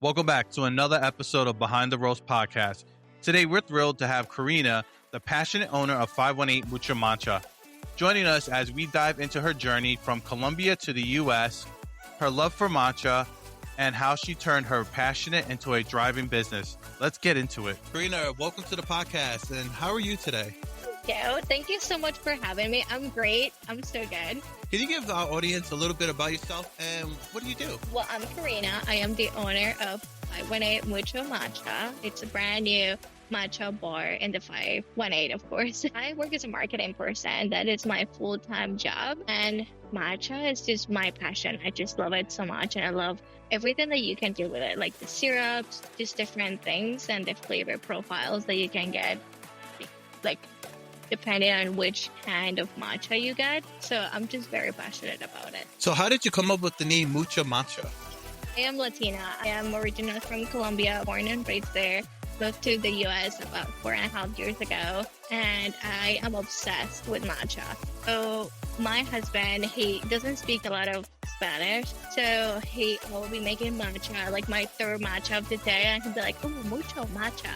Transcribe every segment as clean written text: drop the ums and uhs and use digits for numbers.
Welcome back to another episode of Behind the Roast podcast. Today, we're thrilled to have Karina, the passionate owner of 518 Mucho Matcha, joining us as we dive into her journey from Colombia to the U.S., her love for matcha, and how she turned her passionate into a thriving business. Let's get into it. Karina, welcome to the podcast. And how are you today? Thank you so much for having me. I'm great. I'm so good. Can you give our audience a little bit about yourself and what do you do? Well, I'm Karina. I am the owner of 518 Mucho Matcha. It's a brand new matcha bar in the 518, of course. I work as a marketing person. That is my full-time job. And matcha is just my passion. I just love it so much. And I love everything that you can do with it, like the syrups, just different things and the flavor profiles that you can get, like depending on which kind of matcha you get. So I'm just very passionate about it. So how did you come up with the name Mucho Matcha? I am Latina. I am originally from Colombia, born and raised there. Moved to the US about 4.5 years ago, and I am obsessed with matcha. So my husband, he doesn't speak a lot of Spanish, so he will be making matcha, like my third matcha of the day, and he'll be like, oh, mucho matcha.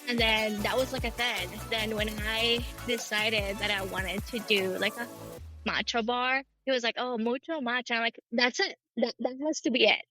And then that was like a thing. Then when I decided that I wanted to do like a matcha bar, he was like, oh, mucho matcha. I'm like, that's it. That has to be it.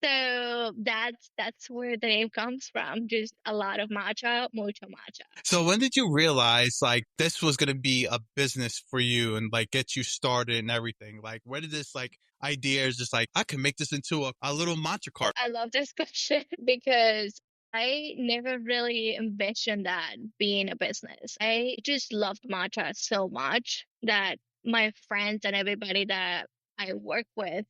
So that's where the name comes from. Just a lot of matcha, mucho matcha. So when did you realize like this was going to be a business for you and like get you started and everything? Like where did this like idea is just like, I can make this into a little matcha cart? I love this question because I never really envisioned that being a business. I just loved matcha so much that my friends and everybody that I work with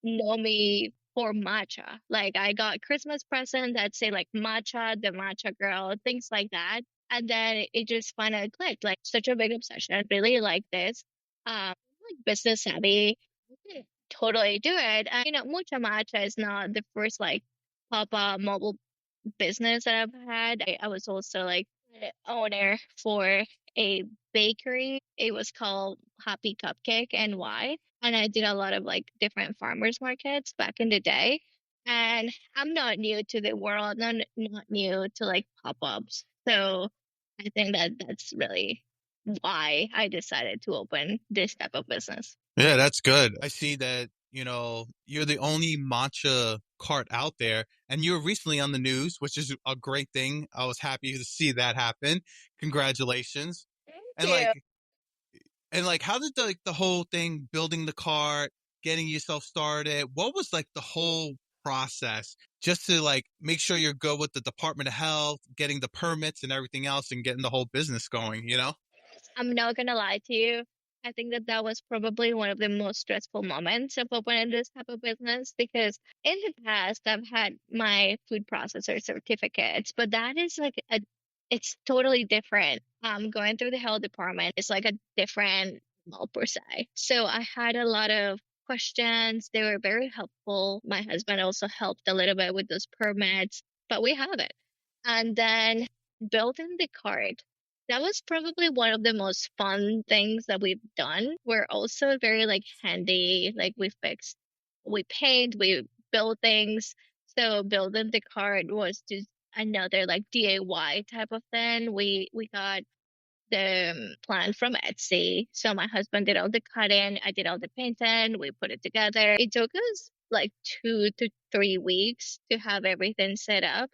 know me for matcha. Like I got Christmas presents that say like matcha, the matcha girl, things like that. And then it just finally clicked, like such a big obsession. I really like this. Like business savvy. I totally do it. And, Mucha Matcha is not the first like pop-up mobile business that I've had. I was also like the owner for a bakery. It was called Happy Cupcake NY. And I did a lot of like different farmers markets back in the day. And I'm not new to the world, not new to like pop-ups. So I think that that's really why I decided to open this type of business. Yeah, that's good. I see that, you're the only matcha cart out there and you were recently on the news, which is a great thing. I was happy to see that happen. Congratulations. And Thank you. like how did the whole thing building the cart, getting yourself started, what was like the whole process just to like make sure you're good with the Department of Health, getting the permits and everything else and getting the whole business going? I'm not gonna lie to you. I think that that was probably one of the most stressful moments of opening this type of business because in the past I've had my food processor certificates, but that is like it's totally different. Going through the health department is like a different level per se. So I had a lot of questions. They were very helpful. My husband also helped a little bit with those permits, but we have it. And then building the cart, that was probably one of the most fun things that we've done. We're also very like handy, like we paint, we build things. So building the cart was just another like DIY type of thing. We got the plant from Etsy. So my husband did all the cutting, I did all the painting, we put it together. It took us like 2 to 3 weeks to have everything set up.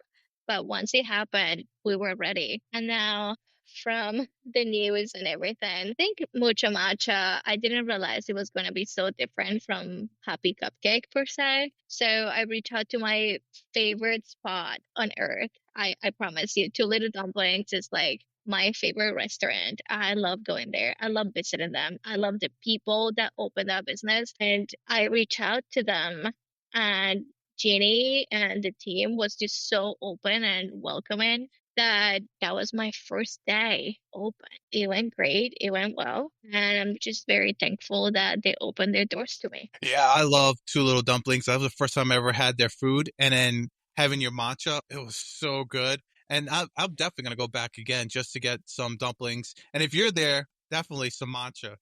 But once it happened, we were ready. And now from the news and everything, I think Mucho Matcha, I didn't realize it was going to be so different from Happy Cupcake per se. So I reached out to my favorite spot on earth. I promise you, Two Little Dumplings is like my favorite restaurant. I love going there. I love visiting them. I love the people that open that business. And I reach out to them and Jeannie and the team was just so open and welcoming that was my first day open. It went great. It went well. And I'm just very thankful that they opened their doors to me. Yeah, I love Two Little Dumplings. That was the first time I ever had their food. And then having your matcha, it was so good. And I'm definitely going to go back again just to get some dumplings. And if you're there, definitely some matcha.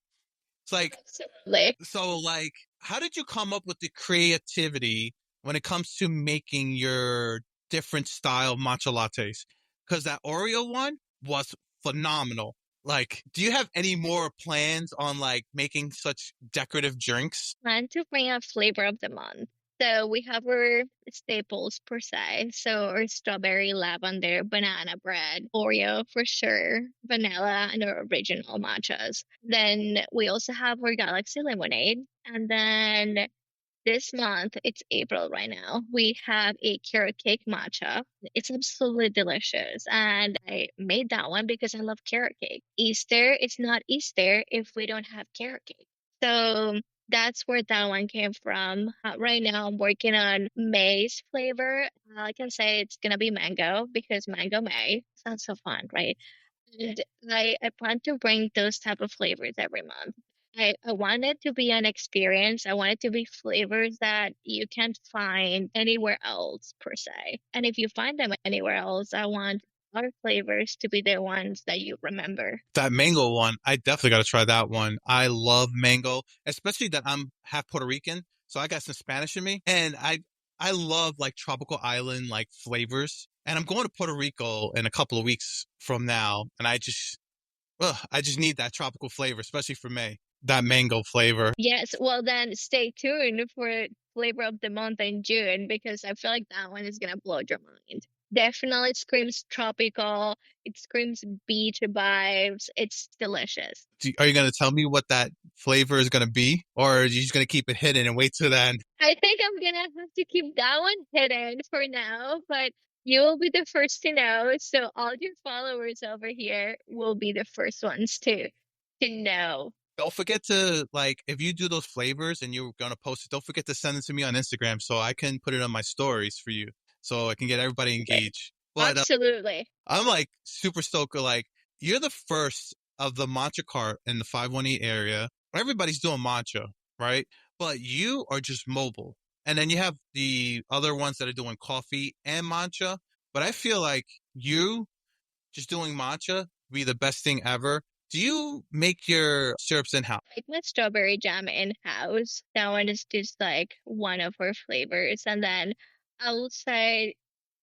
It's like, Absolutely. so like, how did you come up with the creativity when it comes to making your different style matcha lattes? Because that Oreo one was phenomenal. Like, do you have any more plans on like making such decorative drinks? Plan to bring a flavor of the month. So we have our staples per se. So our strawberry, lavender, banana bread, Oreo for sure, vanilla, and our original matchas. Then we also have our Galaxy lemonade. And then this month, it's April right now. We have a carrot cake matcha. It's absolutely delicious. And I made that one because I love carrot cake. Easter, it's not Easter if we don't have carrot cake. So that's where that one came from. Right now, I'm working on May's flavor. I can say it's going to be mango because mango May sounds so fun, right? And I plan to bring those type of flavors every month. I want it to be an experience. I want it to be flavors that you can't find anywhere else per se. And if you find them anywhere else, I want our flavors to be the ones that you remember. That mango one, I definitely got to try that one. I love mango, especially that I'm half Puerto Rican, so I got some Spanish in me, and I love like tropical island like flavors. And I'm going to Puerto Rico in a couple of weeks from now, and I just need that tropical flavor, especially for me. That mango flavor. Yes, well then stay tuned for flavor of the month in June because I feel like that one is gonna blow your mind. Definitely screams tropical. It screams beach vibes. It's delicious. Are you going to tell me what that flavor is going to be, or are you just going to keep it hidden and wait till then? I think I'm gonna have to keep that one hidden for now, but you will be the first to know. So all your followers over here will be the first ones to know. Don't forget to like if you do those flavors and you're gonna post it, don't forget to send it to me on Instagram so I can put it on my stories for you, so I can get everybody Okay. engaged. But Absolutely. I'm like super stoked. Like you're the first of the matcha cart in the 518 area. Everybody's doing matcha, right? But you are just mobile, and then you have the other ones that are doing coffee and matcha. But I feel like you just doing matcha be the best thing ever. Do you make your syrups in house? Like my strawberry jam in house. That one is just like one of our flavors. And then I will say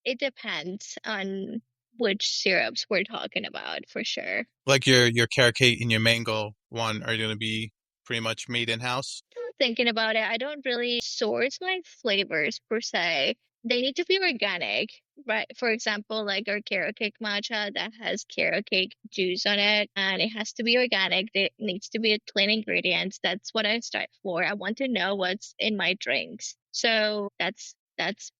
it depends on which syrups we're talking about for sure. Like your carrot cake and your mango one are going to be pretty much made in house. Thinking about it, I don't really source my flavors per se. They need to be organic, right? For example, like our carrot cake matcha that has carrot cake juice on it, and it has to be organic. It needs to be a clean ingredients. That's what I start for. I want to know what's in my drinks. So that's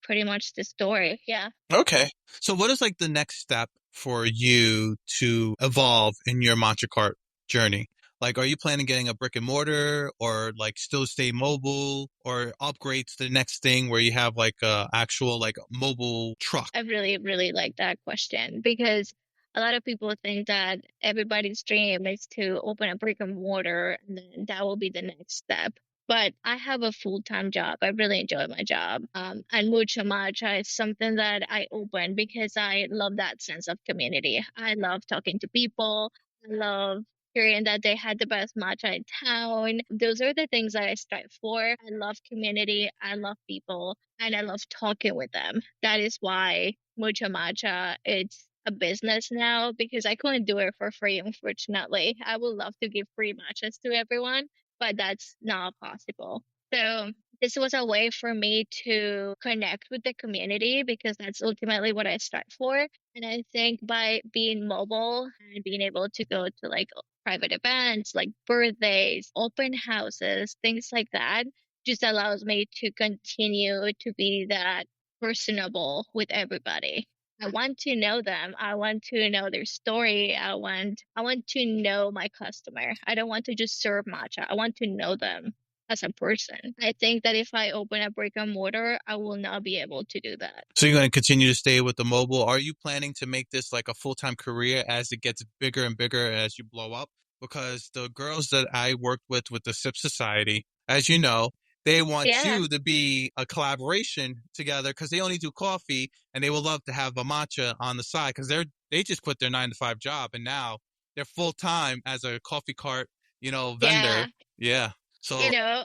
pretty much the story. Yeah. Okay. So what is like the next step for you to evolve in your matcha cart journey? Like, are you planning getting a brick and mortar or like still stay mobile or upgrade to the next thing where you have like a actual like mobile truck? I really, really like that question because a lot of people think that everybody's dream is to open a brick and mortar and then that will be the next step. But I have a full-time job. I really enjoy my job. And Mucho Matcha is something that I open because I love that sense of community. I love talking to people. I love hearing that they had the best matcha in town. Those are the things that I strive for. I love community. I love people and I love talking with them. That is why Mucho Matcha it's a business now because I couldn't do it for free, unfortunately. I would love to give free matchas to everyone, but that's not possible. So this was a way for me to connect with the community because that's ultimately what I strive for. And I think by being mobile and being able to go to like private events like birthdays, open houses, things like that, just allows me to continue to be that personable with everybody. I want to know them. I want to know their story. I want to know my customer. I don't want to just serve matcha. I want to know them as a person. I think that if I open a brick and mortar, I will not be able to do that. So you're going to continue to stay with the mobile. Are you planning to make this like a full-time career as it gets bigger and bigger as you blow up? Because the girls that I worked with the SIP Society, as you know, they want Yeah. you to be a collaboration together because they only do coffee and they would love to have a matcha on the side because they just quit their 9 to 5 job and now they're full time as a coffee cart, vendor. Yeah. Yeah. So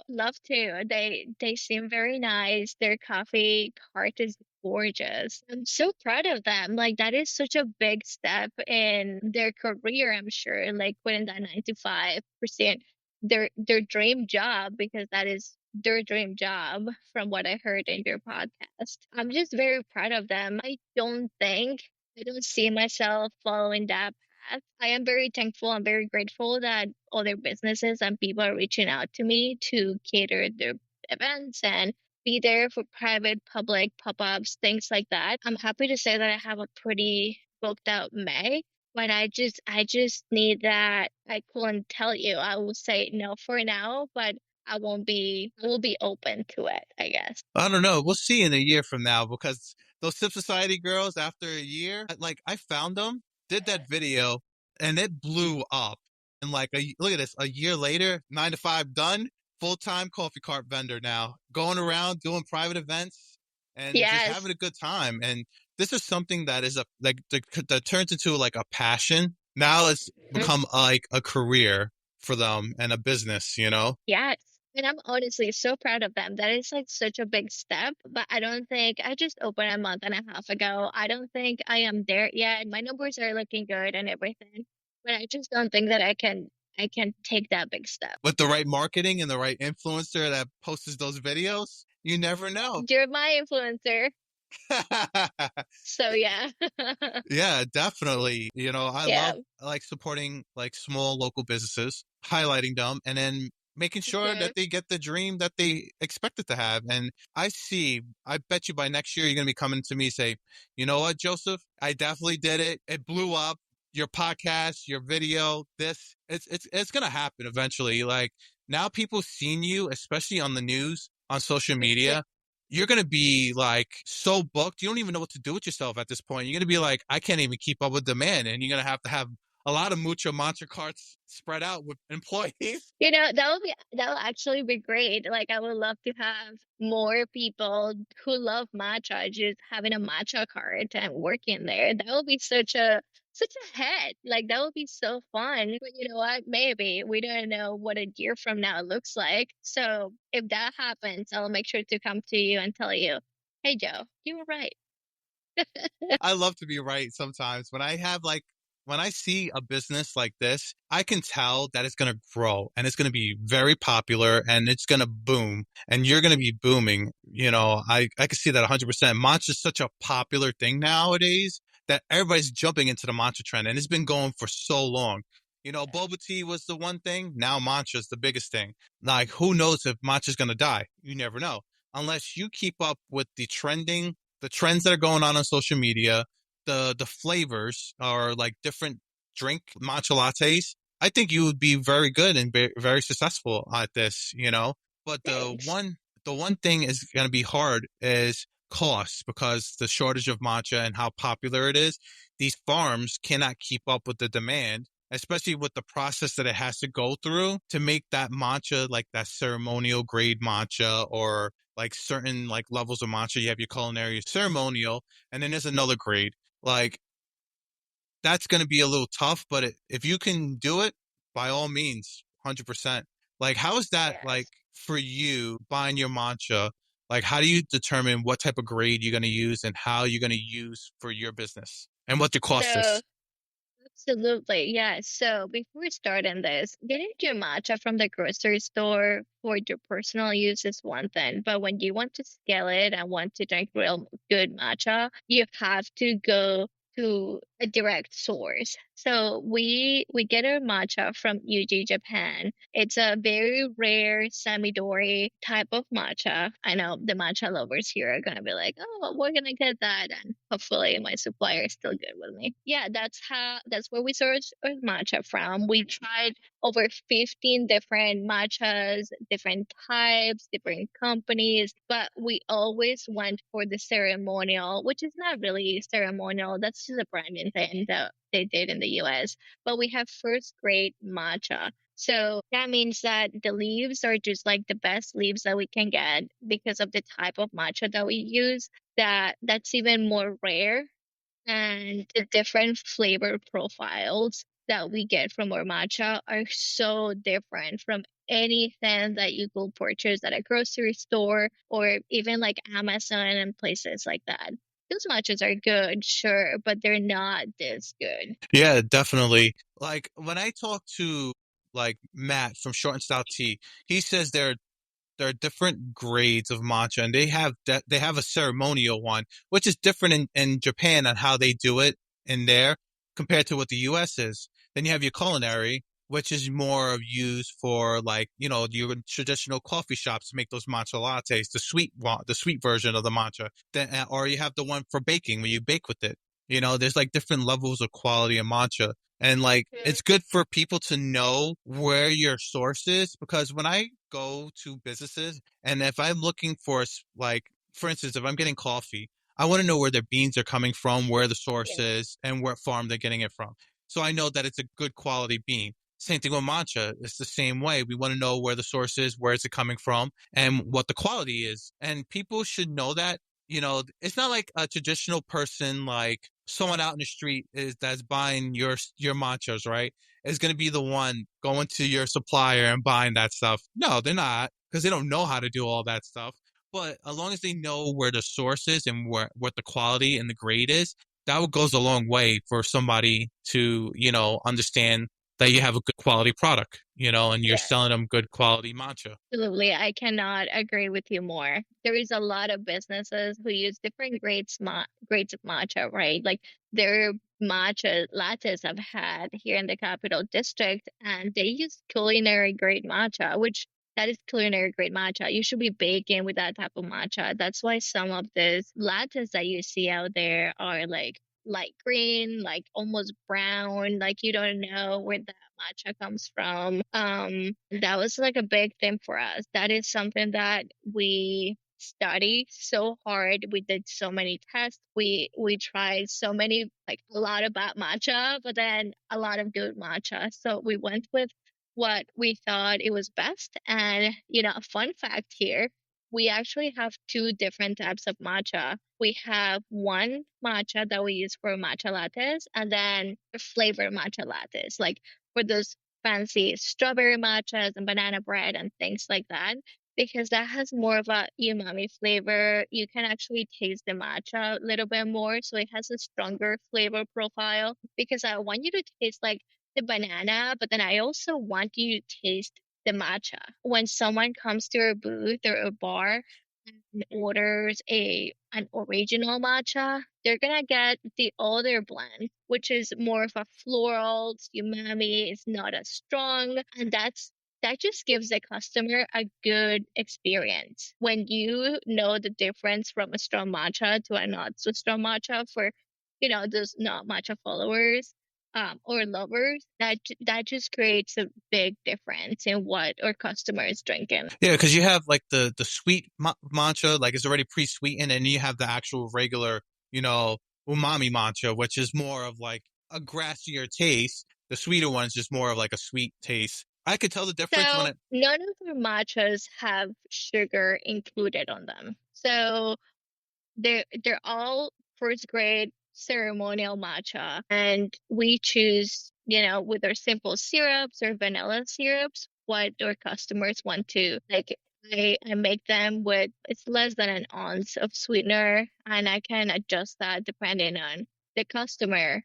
Love to. They seem very nice. Their coffee cart is gorgeous. I'm so proud of them. Like that is such a big step in their career, I'm sure. Like quitting that 9 to 5, pursuing their dream job because that is their dream job from what I heard in your podcast. I'm just very proud of them. I don't see myself following that path. I am very thankful. I'm very grateful that other businesses and people are reaching out to me to cater their events and be there for private, public pop-ups, things like that. I'm happy to say that I have a pretty booked out May, but I just need that. I couldn't tell you. I will say no for now, but I will be open to it, I guess. I don't know. We'll see in a year from now because those Sip Society girls, after a year, like I found them, did that video, and it blew up. And like, look at this, a year later, 9 to 5 done, full time coffee cart vendor now, going around doing private events and just Yes. having a good time. And this is something that is that turns into like a passion. Now it's Mhm. become like a career for them and a business, you know? Yes. And I'm honestly so proud of them. That is like such a big step, but I don't think I just opened a month and a half ago. I don't think I am there yet. My numbers are looking good and everything, but I just don't think that I can take that big step. With the right marketing and the right influencer that posts those videos, you never know. You're my influencer. So yeah. Yeah, definitely. Yeah. I like supporting like small local businesses, highlighting them, and then making sure that Mhm. they get the dream that they expected to have. And I bet you by next year, you're going to be coming to me say, you know what, Joseph, I definitely did it. It blew up. Your podcast, your video, it's going to happen eventually. Like now people seeing you, especially on the news, on social Yeah. media, you're going to be like so booked. You don't even know what to do with yourself at this point. You're going to be like, I can't even keep up with demand. And you're going to have a lot of Mucho Matcha carts spread out with employees. That will actually be great. Like I would love to have more people who love matcha just having a matcha cart and working there. That would be such a hit. Like that would be so fun. But you know what? Maybe we don't know what a year from now looks like. So if that happens, I'll make sure to come to you and tell you, hey Joe, you were right. I love to be right sometimes. When I see a business like this, I can tell that it's going to grow and it's going to be very popular and it's going to boom and you're going to be booming. I can see that 100%. Matcha is such a popular thing nowadays that everybody's jumping into the matcha trend and it's been going for so long. Boba tea was the one thing. Now matcha is the biggest thing. Like, who knows if matcha is going to die? You never know. Unless you keep up with the trends that are going on social media, the flavors are like different drink matcha lattes. I think you would be very good and very successful at this. But Thanks. the one thing is going to be hard is cost because the shortage of matcha and how popular it is. These farms cannot keep up with the demand, especially with the process that it has to go through to make that matcha like that ceremonial grade matcha or like certain like levels of matcha. You have your culinary ceremonial, and then there's another grade. Like that's going to be a little tough, but if you can do it, by all means, 100%. Like, how is that like Yes. for you buying your matcha? Like, how do you determine what type of grade you're going to use and how you're going to use for your business and what the cost So is? absolutely, yes. So before starting this, getting your matcha from the grocery store for your personal use is one thing, but when you want to scale it and want to drink real good matcha, you have to go to a direct source. So we get our matcha from UG Japan. It's a very rare Samidori type of matcha. I know the matcha lovers here are gonna be like, oh, we're gonna get that, and hopefully my supplier is still good with me. Yeah, that's where we source our matcha from. We tried over 15 different matchas, different types, different companies, but we always went for the ceremonial, which is not really ceremonial. That's just a branding thing that they did in the US. But we have first grade matcha. So that means that the leaves are just like the best leaves that we can get because of the type of matcha that we use. That's even more rare, and the different flavor profiles that we get from our matcha are so different from anything that you could purchase at a grocery store or even like Amazon and places like that. Those matchas are good, sure, but they're not this good. Yeah, definitely. Like when I talk to like Matt from Short and Stout Tea, he says there are different grades of matcha, and they have a ceremonial one, which is different in Japan on how they do it in there compared to what the U.S. is. Then you have your culinary, which is more of used for like your traditional coffee shops to make those matcha lattes, the sweet version of the matcha. Then or you have the one for baking where you bake with it. There's like different levels of quality of matcha. And like, it's good for people to know where your source is because when I go to businesses and if I'm looking for, like, for instance, if I'm getting coffee, I want to know where their beans are coming from, where the source Yeah. is, and what farm they're getting it from. So I know that it's a good quality bean. Same thing with matcha. It's the same way. We want to know where the source is, where is it coming from, and what the quality is. And people should know that. It's not like a traditional person, like someone out in the street is that's buying your matchas, right? Is going to be the one going to your supplier and buying that stuff. No, they're not because they don't know how to do all that stuff. But as long as they know where the source is and what the quality and the grade is, that goes a long way for somebody to, understand that you have a good quality product, and you're Yeah. selling them good quality matcha. Absolutely. I cannot agree with you more. There is a lot of businesses who use different grades of matcha, right? Like their matcha lattes I've had here in the Capital District, and they use culinary grade matcha, which that is culinary grade matcha. You should be baking with that type of matcha. That's why some of these lattes that you see out there are like light green, like almost brown, like you don't know where that matcha comes from. That was like a big thing for us. That is something that we studied so hard. We did so many tests. We tried so many, like a lot of bad matcha, but then a lot of good matcha. So we went with what we thought it was best. And a fun fact here, we actually have two different types of matcha. We have one matcha that we use for matcha lattes, and then flavored matcha lattes, like for those fancy strawberry matchas and banana bread and things like that, because that has more of a umami flavor. You can actually taste the matcha a little bit more, so it has a stronger flavor profile. Because I want you to taste like the banana, but then I also want you to taste the matcha. When someone comes to a booth or a bar and orders an original matcha, they're gonna get the other blend, which is more of a floral, it's umami, it's not as strong, and that just gives the customer a good experience. When you know the difference from a strong matcha to a not so strong matcha for, those not matcha followers, or lovers, that just creates a big difference in what our customer is drinking. Yeah, because you have like the sweet matcha, like it's already pre-sweetened, and you have the actual regular, you know, umami matcha, which is more of like a grassier taste. The sweeter one is just more of like a sweet taste. I could tell the difference when So it. none of our matchas have sugar included on them. So they're all first grade ceremonial matcha, and we choose, with our simple syrups or vanilla syrups, what our customers want to like. I make them with it's less than an ounce of sweetener, and I can adjust that depending on the customer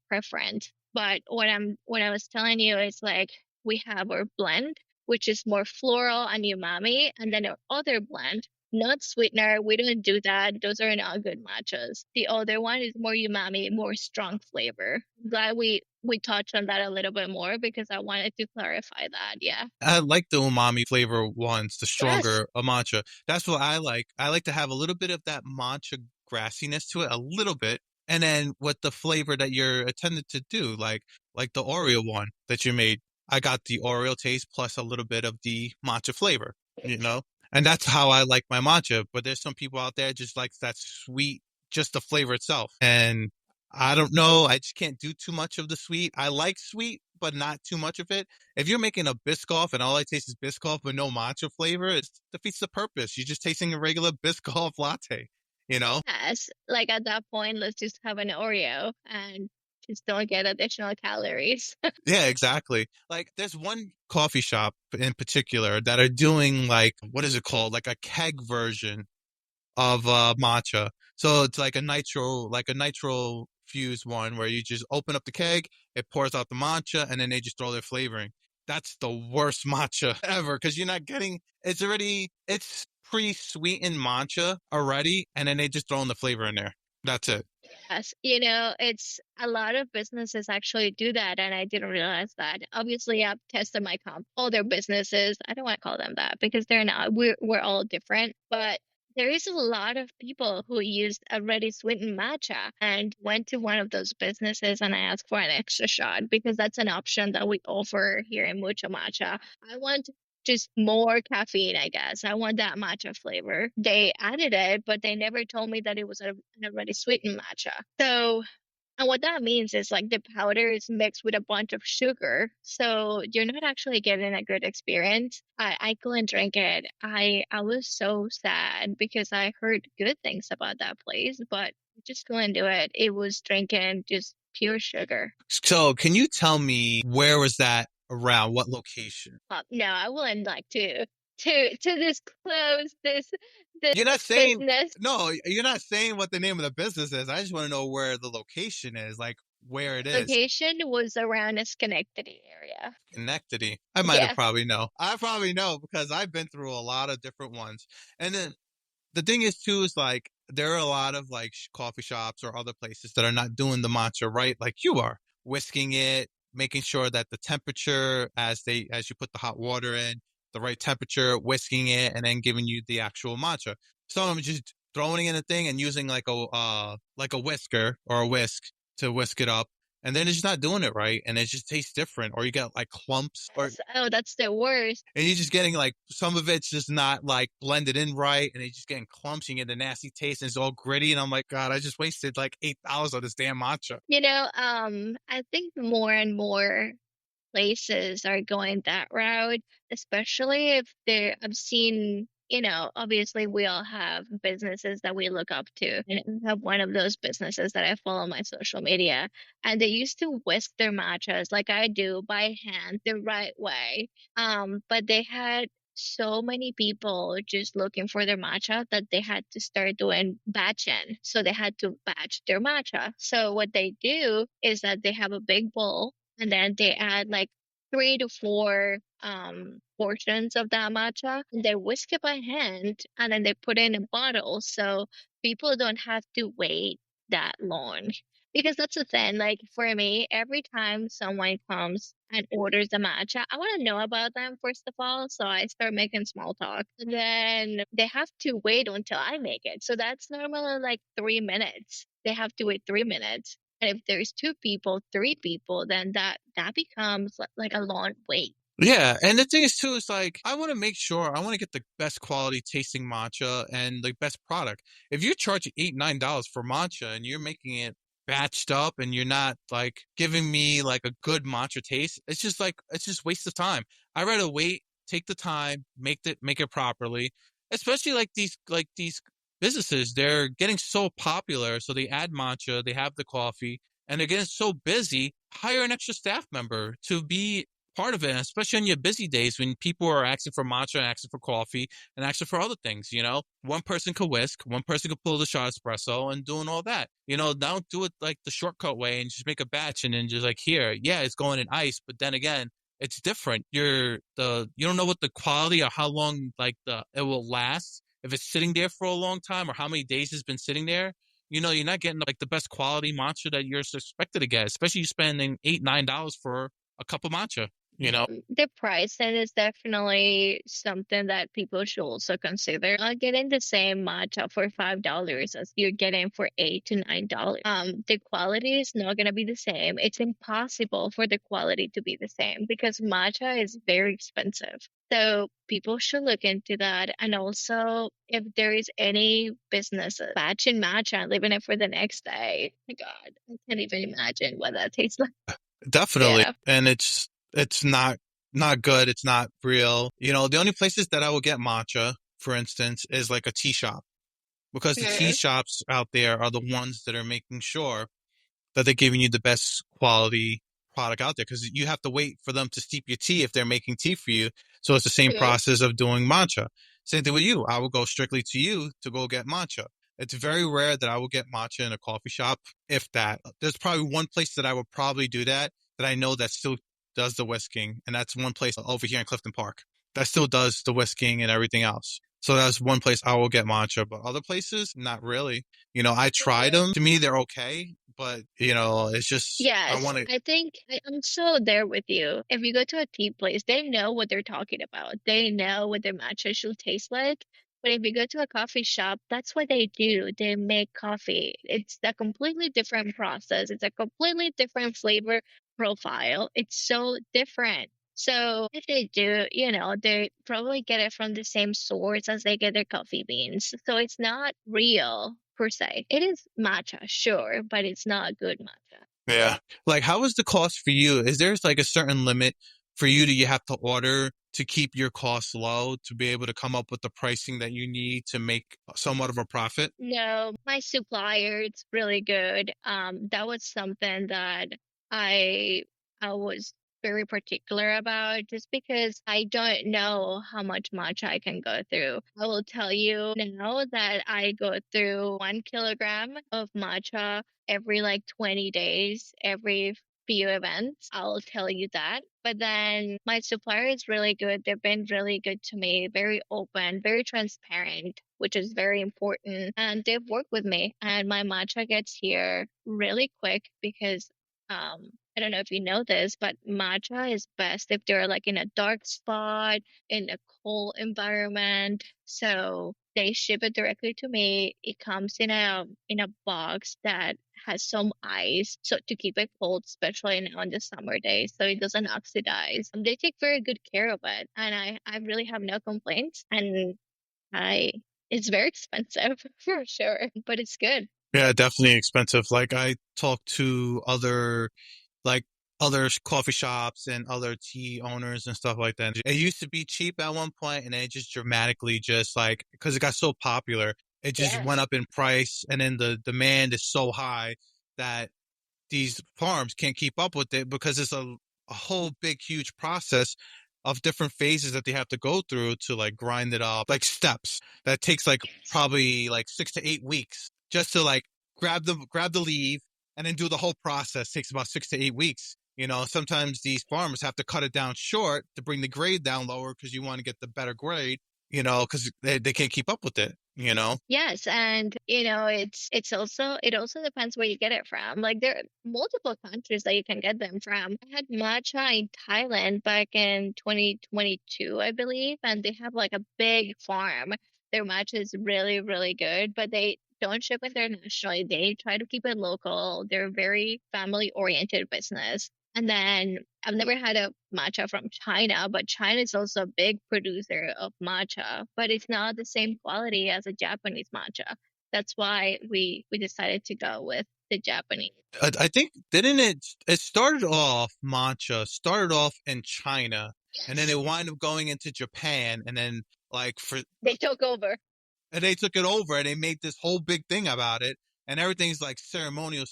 preference. But what I was telling you is like we have our blend, which is more floral and umami, and then our other blend, not sweetener. We don't do that. Those are not good matchas. The other one is more umami, more strong flavor. Glad we touched on that a little bit more because I wanted to clarify that. Yeah. I like the umami flavor ones, the Yes. stronger matcha. That's what I like. I like to have a little bit of that matcha grassiness to it, a little bit, and then with the flavor that you're intended to do, like the Oreo one that you made. I got the Oreo taste plus a little bit of the matcha flavor, you know, and that's how I like my matcha. But there's some people out there just likes that sweet, just the flavor itself, and I don't know. I just can't do too much of the sweet. I like sweet, but not too much of it. If you're making a Biscoff and all I taste is Biscoff with no matcha flavor, it defeats the purpose. You're just tasting a regular Biscoff latte, you know? Yes. Like at that point, let's just have an Oreo and just don't get additional calories. Yeah, exactly. Like there's one coffee shop in particular that are doing like what is it called? Like a keg version of matcha. So it's like a nitro fused one where you just open up the keg, it pours out the matcha, and then they just throw their flavoring. That's the worst matcha ever because you're not getting it's pre-sweetened matcha already, and then they just throw in the flavor in there. That's it. Yes, it's a lot of businesses actually do that, and I didn't realize that. Obviously, I've tested my comp, all their businesses. I don't want to call them that because they're not. We're all different, but there is a lot of people who used already sweetened matcha and went to one of those businesses and I asked for an extra shot because that's an option that we offer here in Mucho Matcha. I want just more caffeine, I guess. I want that matcha flavor. They added it, but they never told me that it was an already sweetened matcha. So, and what that means is like the powder is mixed with a bunch of sugar. So you're not actually getting a good experience. I couldn't drink it. I was so sad because I heard good things about that place, but I just couldn't do it. It was drinking just pure sugar. So, can you tell me where was that around? What location? No, I wouldn't like to disclose this You're not saying business. no, you're not saying what the name of the business is. I just want to know where the location is, like where it is. Location was around a Schenectady area. Schenectady. I might have Yeah. probably know. I probably know because I've been through a lot of different ones. And then the thing is too is like there are a lot of like coffee shops or other places that are not doing the matcha right like you are, whisking it, making sure that the temperature as you put the hot water in, the right temperature, whisking it, and then giving you the actual matcha. Some of them just throwing it in a thing and using like a whisker or a whisk to whisk it up. And then it's just not doing it right, and it just tastes different. Or you get like clumps, or Oh, that's the worst. and you're just getting like some of it's just not like blended in right, and you're just getting clumps. You get the nasty taste, and it's all gritty. And I'm like, God, I just wasted like $8 on this damn matcha. I think more and more places are going that route, especially if I've seen, obviously we all have businesses that we look up to. And I have one of those businesses that I follow on my social media. And they used to whisk their matchas like I do by hand the right way. But they had so many people just looking for their matcha that they had to start doing batching. So they had to batch their matcha. So what they do is that they have a big bowl and then they add like 3 to 4 portions of that matcha. And they whisk it by hand and then they put it in a bottle so people don't have to wait that long. Because that's the thing, like for me, every time someone comes and orders a matcha, I want to know about them first of all. So I start making small talk. And then they have to wait until I make it. So that's normally like 3 minutes. They have to wait 3 minutes. And if there's 2 people, 3 people, then that becomes like a long wait. Yeah, and the thing is too is like I want to make sure I want to get the best quality tasting matcha and the best product. If you're charging $8-9 for matcha and you're making it batched up and you're not like giving me like a good matcha taste, it's just waste of time. I rather wait, take the time, make it properly. Especially like these businesses, they're getting so popular, so they add matcha, they have the coffee, and they're getting so busy. Hire an extra staff member to be part of it, especially on your busy days when people are asking for matcha and asking for coffee and asking for other things, one person could whisk, one person could pull the shot espresso and doing all that, don't do it like the shortcut way and just make a batch and then just like here, yeah, it's going in ice. But then again, it's different. You don't know what the quality or how long like it will last if it's sitting there for a long time or how many days it's been sitting there. You're not getting like the best quality matcha that you're expected to get, especially you spending $8-9 for a cup of matcha. The pricing is definitely something that people should also consider. Not getting the same matcha for $5 as you're getting for $8 to $9. The quality is not gonna be the same. It's impossible for the quality to be the same because matcha is very expensive. So people should look into that. And also, if there is any business batching matcha and leaving it for the next day, my God, I can't even imagine what that tastes like. Definitely. Yeah. And it's not good. It's not real. The only places that I will get matcha, for instance, is like a tea shop because the tea Mhm. shops out there are the ones that are making sure that they're giving you the best quality product out there, because you have to wait for them to steep your tea if they're making tea for you. So it's the same Mhm. process of doing matcha. Same thing with you. I will go strictly to you to go get matcha. It's very rare that I will get matcha in a coffee shop, if that. There's probably one place that I would probably do that I know that still does the whisking, and that's one place over here in Clifton Park that still does the whisking and everything else. So that's one place I will get matcha, but other places, not really. I tried them. To me, they're okay, but it's just I Yes, want to. I think I'm so there with you. If you go to a tea place, they know what they're talking about. They know what their matcha should taste like. But if you go to a coffee shop, that's what they do. They make coffee. It's a completely different process. It's a completely different flavor profile. It's so different. So if they do, they probably get it from the same source as they get their coffee beans. So it's not real per se. It is matcha, sure, but it's not good matcha. Yeah. Like, how is the cost for you? Is there like a certain limit for you that you have to order to keep your costs low to be able to come up with the pricing that you need to make somewhat of a profit? No, my supplier, it's really good. That was something that I I was very particular about just because I don't know how much matcha I can go through. I will tell you now that I go through 1 kilogram of matcha every like 20 days, every few events. I'll tell you that. But then my supplier is really good. They've been really good to me, very open, very transparent, which is very important. And they've worked with me, and my matcha gets here really quick because I don't know if you know this, but matcha is best if they're like in a dark spot, in a cold environment. So they ship it directly to me. It comes in a box that has some ice, so to keep it cold, especially now in the summer days, so it doesn't oxidize. They take very good care of it, and I really have no complaints. And I it's very expensive for sure, but it's good. Yeah, definitely expensive. Like, I talked to like other coffee shops and other tea owners and stuff like that. It used to be cheap at one point, and then it just dramatically, just like, because it got so popular, it just went Yes. up in price, and then the demand is so high that these farms can't keep up with it, because it's a whole big huge process of different phases that they have to go through to like grind it up, like steps that takes like Yes. probably like 6 to 8 weeks just to like grab the leaf and then do the whole process. Takes about 6 to 8 weeks. Sometimes these farmers have to cut it down short to bring the grade down lower, because you want to get the better grade, because they can't keep up with it. Yes, and it also depends where you get it from. Like there are multiple countries that you can get them from. I had matcha in Thailand back in 2022, I believe, and they have like a big farm. Their matcha is really, really good, but they don't ship internationally. They try to keep it local. They're a very family-oriented business. And then I've never had a matcha from China, but China is also a big producer of matcha, but it's not the same quality as a Japanese matcha. That's why we decided to go with the Japanese. I think, didn't it started off, matcha started off in China, and then Yes. it wound up going into Japan, and then like for They took over. and they took it over and they made this whole big thing about it, and everything's like ceremonial.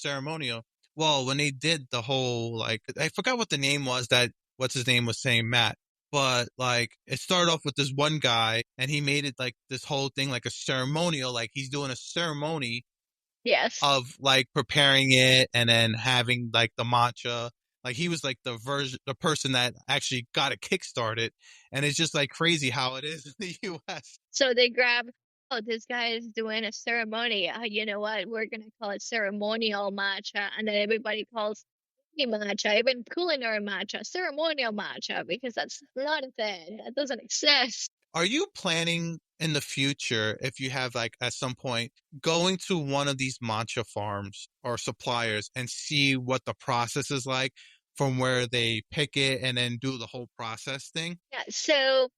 Well, when they did the whole, like, I forgot what the name was, that what's his name was saying, Matt, but like it started off with this one guy, and he made it like this whole thing like a ceremonial, like he's doing a ceremony Yes. of like preparing it and then having like the matcha. Like, he was like the person that actually got it kickstarted, and it's just like crazy how it is in the U.S. So they grab, oh, this guy is doing a ceremony. You know what? We're gonna call it ceremonial matcha, and then everybody calls matcha, even culinary matcha, ceremonial matcha, because that's not a thing. That doesn't exist. Are you planning in the future, if you have like at some point, going to one of these matcha farms or suppliers and see what the process is like from where they pick it and then do the whole process thing? Yeah, so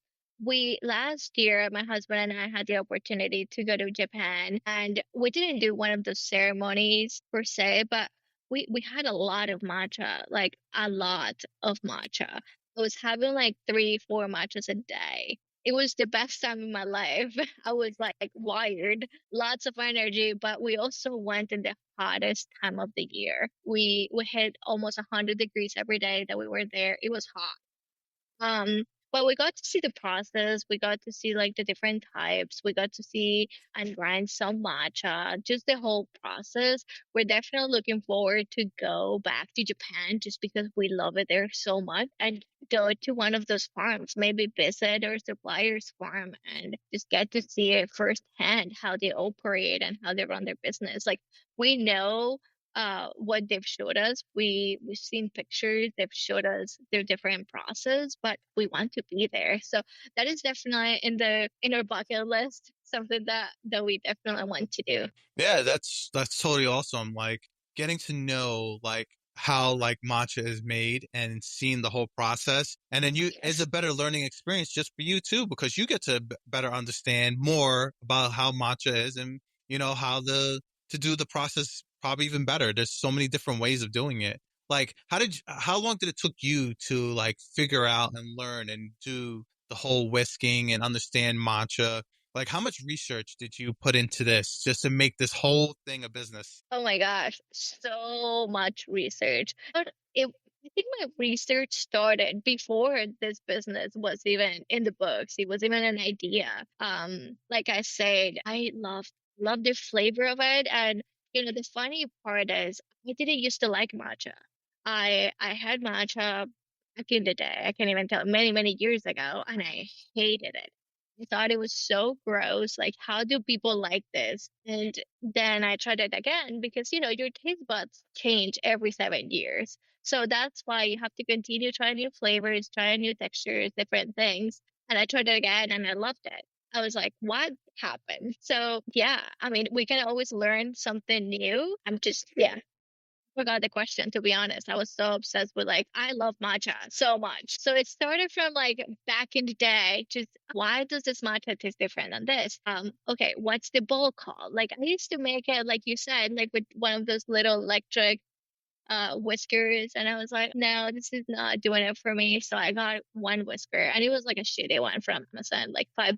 we last year, my husband and I had the opportunity to go to Japan, and we didn't do one of those ceremonies per se, but we had a lot of matcha, like a lot of matcha. I was having like 3, 4 matchas a day. It was the best time in my life. I was like wired, lots of energy, but we also went in the hottest time of the year. We hit almost 100 degrees every day that we were there. It was hot. But we got to see the process. We got to see like the different types. We got to see and grind some matcha, just the whole process. We're definitely looking forward to go back to Japan just because we love it there so much and go to one of those farms, maybe visit our supplier's farm and just get to see it firsthand how they operate and how they run their business. Like we know what they've showed us. We've seen pictures, they've showed us their different process, but we want to be there. So that is definitely in our bucket list, something that we definitely want to do. Yeah, that's totally awesome. Like getting to know like how like matcha is made and seeing the whole process, and then you is Yes. a better learning experience just for you too because you get to better understand more about how matcha is and how to do the process probably even better. There's so many different ways of doing it. Like how long did it took you to like figure out and learn and do the whole whisking and understand matcha? Like, how much research did you put into this just to make this whole thing a business? Oh my gosh, so much research. But I think my research started before this business was even in the books. It was even an idea. Like I said, I love the flavor of it. And the funny part is I didn't used to like matcha. I had matcha back in the day. I can't even tell many, many years ago, and I hated it. I thought it was so gross. Like, how do people like this? And then I tried it again because, your taste buds change every 7 years. So that's why you have to continue trying new flavors, trying new textures, different things. And I tried it again and I loved it. I was like, what happened? So, yeah, I mean, we can always learn something new. Yeah, forgot the question, to be honest. I was so obsessed with like I love matcha so much. So it started from like back in the day, just why does this matcha taste different than this? Okay, what's the bowl called? Like I used to make it like you said, like with one of those little electric whiskers, and I was like, no, this is not doing it for me. So I got one whisker and it was like a shitty one from Amazon, like $5.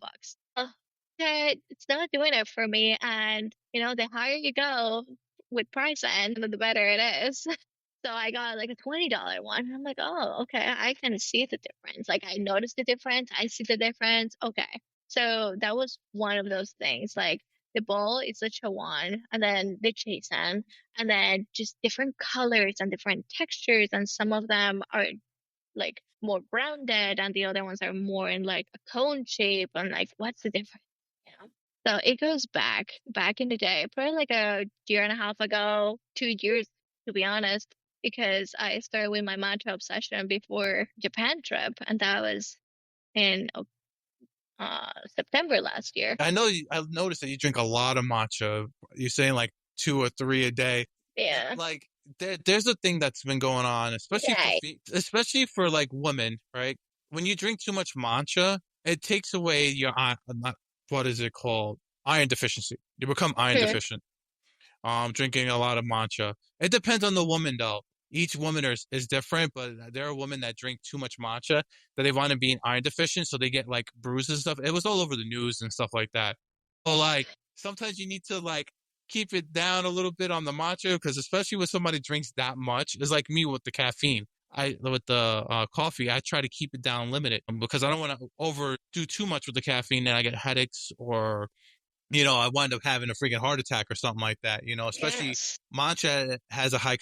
Okay, it's not doing it for me. And the higher you go with price end, the better it is. So I got like a $20 one. I'm like, oh, okay, I can see the difference. Like I noticed the difference. I see the difference. Okay. So that was one of those things. Like the bowl is such a one, and then the chasen, and then just different colors and different textures, and some of them are like more rounded, and the other ones are more in like a cone shape. And like, what's the difference? So it goes back in the day, probably like a year and a half ago, 2 years to be honest, because I started with my matcha obsession before Japan trip, and that was in September last year. I know I noticed that you drink a lot of matcha. You're saying like two or three a day. Yeah. Like there's a thing that's been going on, especially for Right. especially for like women, right? When you drink too much matcha, it takes away your not what is it called? Iron deficiency. You become iron Hmm. deficient. Drinking a lot of matcha. It depends on the woman though. Each woman is different, but there are women that drink too much matcha that they want to be iron deficient, so they get like bruises and stuff. It was all over the news and stuff like that. So like sometimes you need to like keep it down a little bit on the matcha because especially when somebody drinks that much, it's like me with the caffeine. I with the coffee, I try to keep it down limited because I don't want to overdo too much with the caffeine and I get headaches or I wind up having a freaking heart attack or something like that. Especially Yes. matcha has a high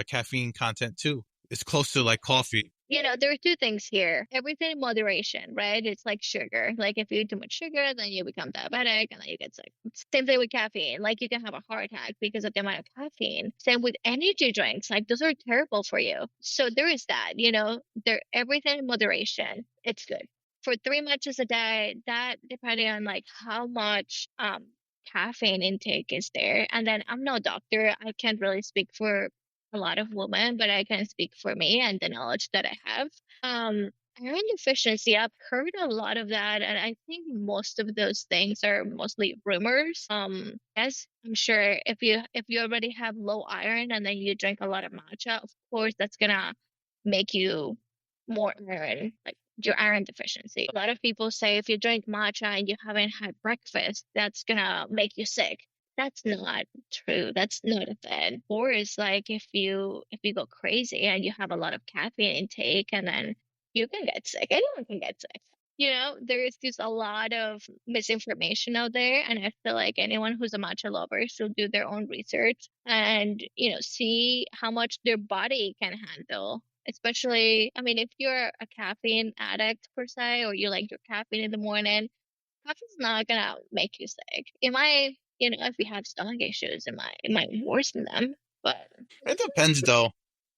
caffeine content too. It's close to like coffee. There are two things here. Everything in moderation, right? It's like sugar. Like if you eat too much sugar, then you become diabetic and then you get sick. Same thing with caffeine. Like you can have a heart attack because of the amount of caffeine. Same with energy drinks. Like those are terrible for you. So there is that, there everything in moderation. It's good. For 3 matches a day, that depending on like how much caffeine intake is there. And then I'm no doctor. I can't really speak for a lot of women, but I can speak for me and the knowledge that I have. Iron deficiency, I've heard a lot of that, and I think most of those things are mostly rumors. Yes, I'm sure if you already have low iron and then you drink a lot of matcha, of course that's gonna make you more iron, like your iron deficiency. A lot of people say if you drink matcha and you haven't had breakfast, that's gonna make you sick. That's not true. That's not a thing. Or it's like if you go crazy and you have a lot of caffeine intake and then you can get sick. Anyone can get sick. There is just a lot of misinformation out there, and I feel like anyone who's a matcha lover should do their own research and, see how much their body can handle. Especially, I mean, if you're a caffeine addict per se, or you like your caffeine in the morning, coffee's not gonna make you sick. If you have stomach issues, it might worsen them. But It depends though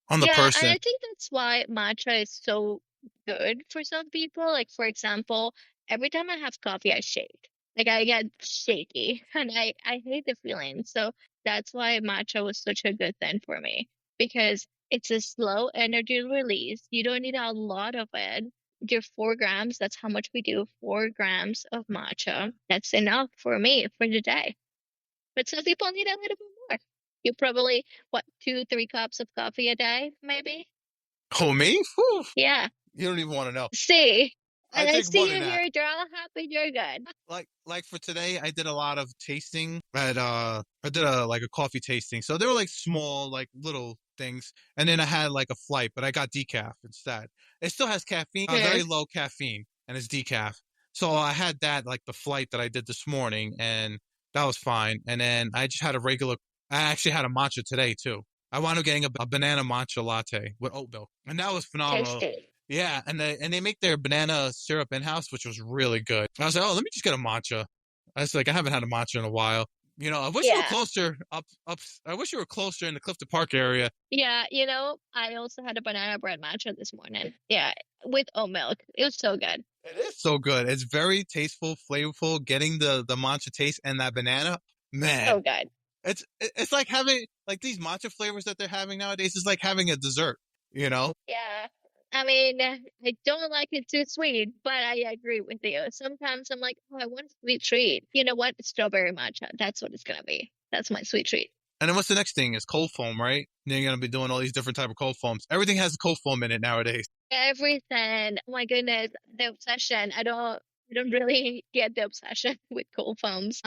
on the yeah, and person. I think that's why matcha is so good for some people. Like, for example, every time I have coffee, I shake. Like, I get shaky, and I hate the feeling. So that's why matcha was such a good thing for me, because it's a slow energy release. You don't need a lot of it. Your 4 grams, that's how much we do, 4 grams of matcha. That's enough for me for the day. But some people need a little bit more. You probably, what, 2, 3 cups of coffee a day, maybe? Oh, me? Whew. Yeah. You don't even want to know. See, I and I drink more see than you that. here, you're all happy, you're good. Like for today, I did a lot of tasting at I did a coffee tasting. So they were like small, like little things. And then I had like a flight, but I got decaf instead. It still has caffeine, very Yes. low caffeine, and it's decaf. So I had that like the flight that I did this morning, and that was fine. And then I just had a regular. I actually had a matcha today too. I wound up getting a banana matcha latte with oat milk, and that was phenomenal. Tasty. Yeah, and they make their banana syrup in house, which was really good. I was like, oh, let me just get a matcha. I was like, I haven't had a matcha in a while. I wish you were Yeah. closer up. I wish you were closer in the Clifton Park area. Yeah, I also had a banana bread matcha this morning. Yeah, with oat milk. It was so good. It is so good. It's very tasteful, flavorful. Getting the matcha taste and that banana, man, So good. it's like having like these matcha flavors that they're having nowadays. Is like having a dessert. You know? Yeah. I mean, I don't like it too sweet, but I agree with you. Sometimes I'm like, oh, I want a sweet treat. You know what? Strawberry matcha. That's what it's gonna be. That's my sweet treat. And then what's the next thing? Is cold foam, right? And you're gonna be doing all these different type of cold foams. Everything has cold foam in it nowadays. Everything. Oh my goodness, the obsession. I don't really get the obsession with cold foams.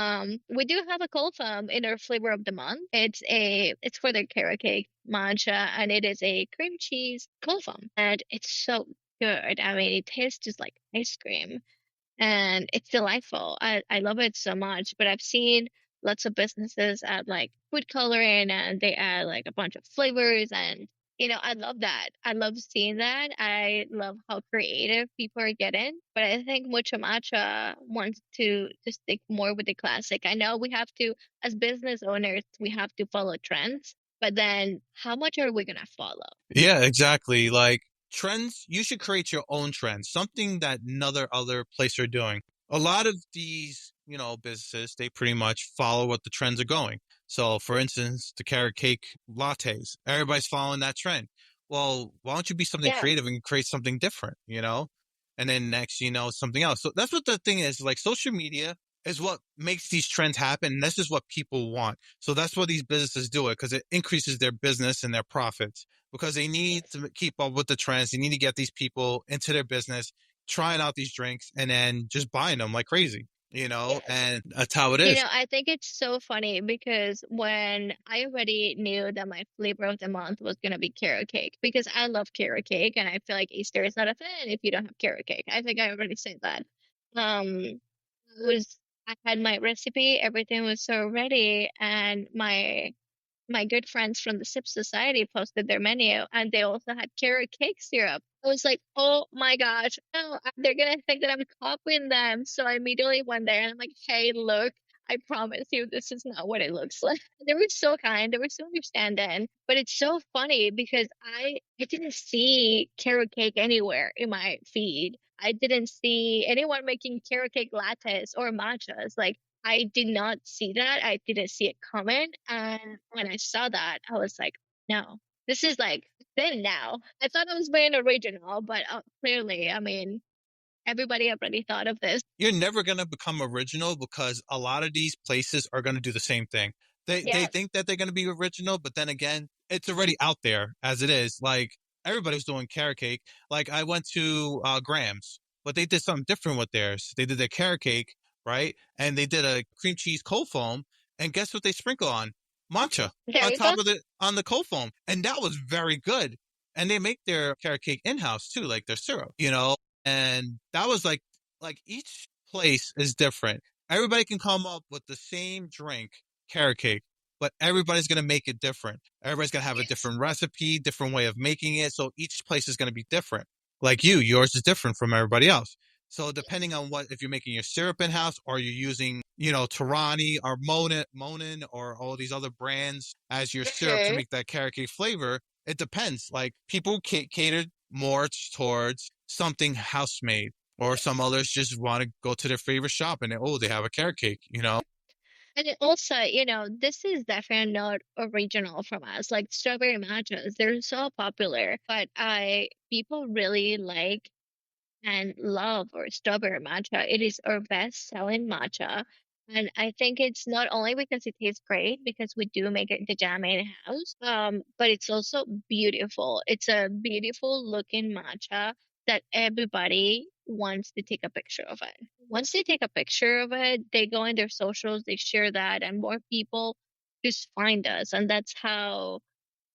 We do have a cold foam in our flavor of the month. It's for the carrot cake matcha, and it is a cream cheese cold foam, and it's so good. I mean, it tastes just like ice cream, and it's delightful. I love it so much. But I've seen lots of businesses add like food coloring, and they add like a bunch of flavors, and I love that. I love seeing that. I love how creative people are getting. But I think Mucho Matcha wants to stick more with the classic. I know we have to, as business owners, we have to follow trends. But then how much are we gonna follow? Yeah, exactly. Like trends, you should create your own trends, something that another other place are doing. A lot of these, businesses, they pretty much follow what the trends are going. So, for instance, the carrot cake lattes, everybody's following that trend. Well, why don't you be something Yeah. creative and create something different? And then next, something else. So that's what the thing is. Like social media is what makes these trends happen. And this is what people want. So that's why these businesses do it because it increases their business and their profits because they need Yes. to keep up with the trends. They need to get these people into their business, trying out these drinks and then just buying them like crazy, Yes. and that's how it is. I think it's so funny because when I already knew that my flavor of the month was gonna be carrot cake, because I love carrot cake and I feel like Easter is not a thing if you don't have carrot cake. I think I already said that. Um, I had my recipe, everything was so ready, and my good friends from the SIP Society posted their menu, and they also had carrot cake syrup. I was like, oh my gosh, no, they're gonna think that I'm copying them. So I immediately went there and I'm like, hey, look, I promise you this is not what it looks like. They were so kind, they were so understanding. But it's so funny because I didn't see carrot cake anywhere in my feed. I didn't see anyone making carrot cake lattes or matchas. Like, I did not see that. I didn't see it coming. And when I saw that, I was like, no, this is like thin now. I thought I was being original, but clearly, I mean, everybody already thought of this. You're never going to become original because a lot of these places are going to do the same thing. They Yes. think that they're going to be original, but then again, it's already out there as it is. Like everybody was doing carrot cake. Like I went to Graham's, but they did something different with theirs. They did their carrot cake, right? And they did a cream cheese cold foam. And guess what they sprinkle on? Matcha There on you go. top of the on the cold foam. And that was very good. And they make their carrot cake in-house too, like their syrup, and that was like each place is different. Everybody can come up with the same drink, carrot cake, but everybody's going to make it different. Everybody's going to have a Yes. different recipe, different way of making it. So each place is going to be different. Like yours is different from everybody else. So depending on if you're making your syrup in house or you're using, Tarani or Monin or all these other brands as your syrup to Mhm. make that carrot cake flavor, it depends. Like people cater more towards something house made, or some others just want to go to their favorite shop and they have a carrot cake. And it also, this is definitely not original from us. Like strawberry matchas, they're so popular, but I people really like and love our strawberry matcha. It is our best selling matcha. And I think it's not only because it tastes great, because we do make it the jam in house, but it's also beautiful. It's a beautiful looking matcha that everybody wants to take a picture of it. Once they take a picture of it, they go in their socials, they share that, and more people just find us. And that's how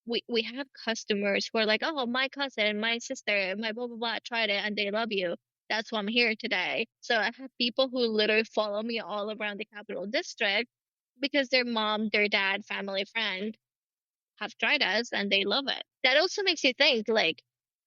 we have customers who are like, oh, my cousin, my sister, my blah blah blah tried it and they love you. That's why I'm here today. So I have people who literally follow me all around the Capital District because their mom, their dad, family, friend have tried us and they love it. That also makes you think like,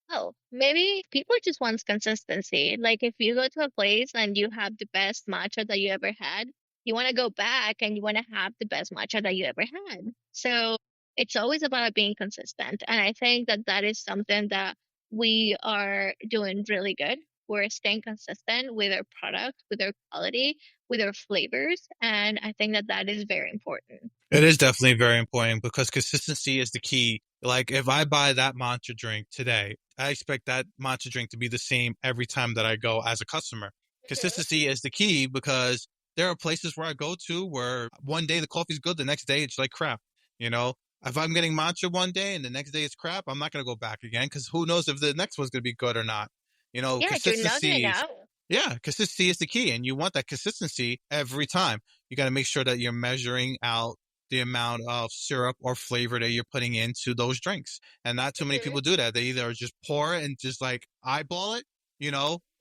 oh, maybe people just want consistency. Like if you go to a place and you have the best matcha that you ever had, you want to go back and you want to have the best matcha that you ever had. So it's always about being consistent. And I think that that is something that we are doing really good. We're staying consistent with our product, with our quality, with our flavors. And I think that that is very important. It is definitely very important because consistency is the key. Like if I buy that matcha drink today, I expect that matcha drink to be the same every time that I go as a customer. Consistency is the key because there are places where I go to where one day the coffee's good, the next day it's like crap. You know, if I'm getting matcha one day and the next day it's crap, I'm not going to go back again because who knows if the next one's going to be good or not. Yeah, you're not gonna Consistency know. yeah, consistency is the key, and you want that consistency every time. You got to make sure that you're measuring out the amount of syrup or flavor that you're putting into those drinks. And not too many people do that. They either just pour it and just like eyeball it,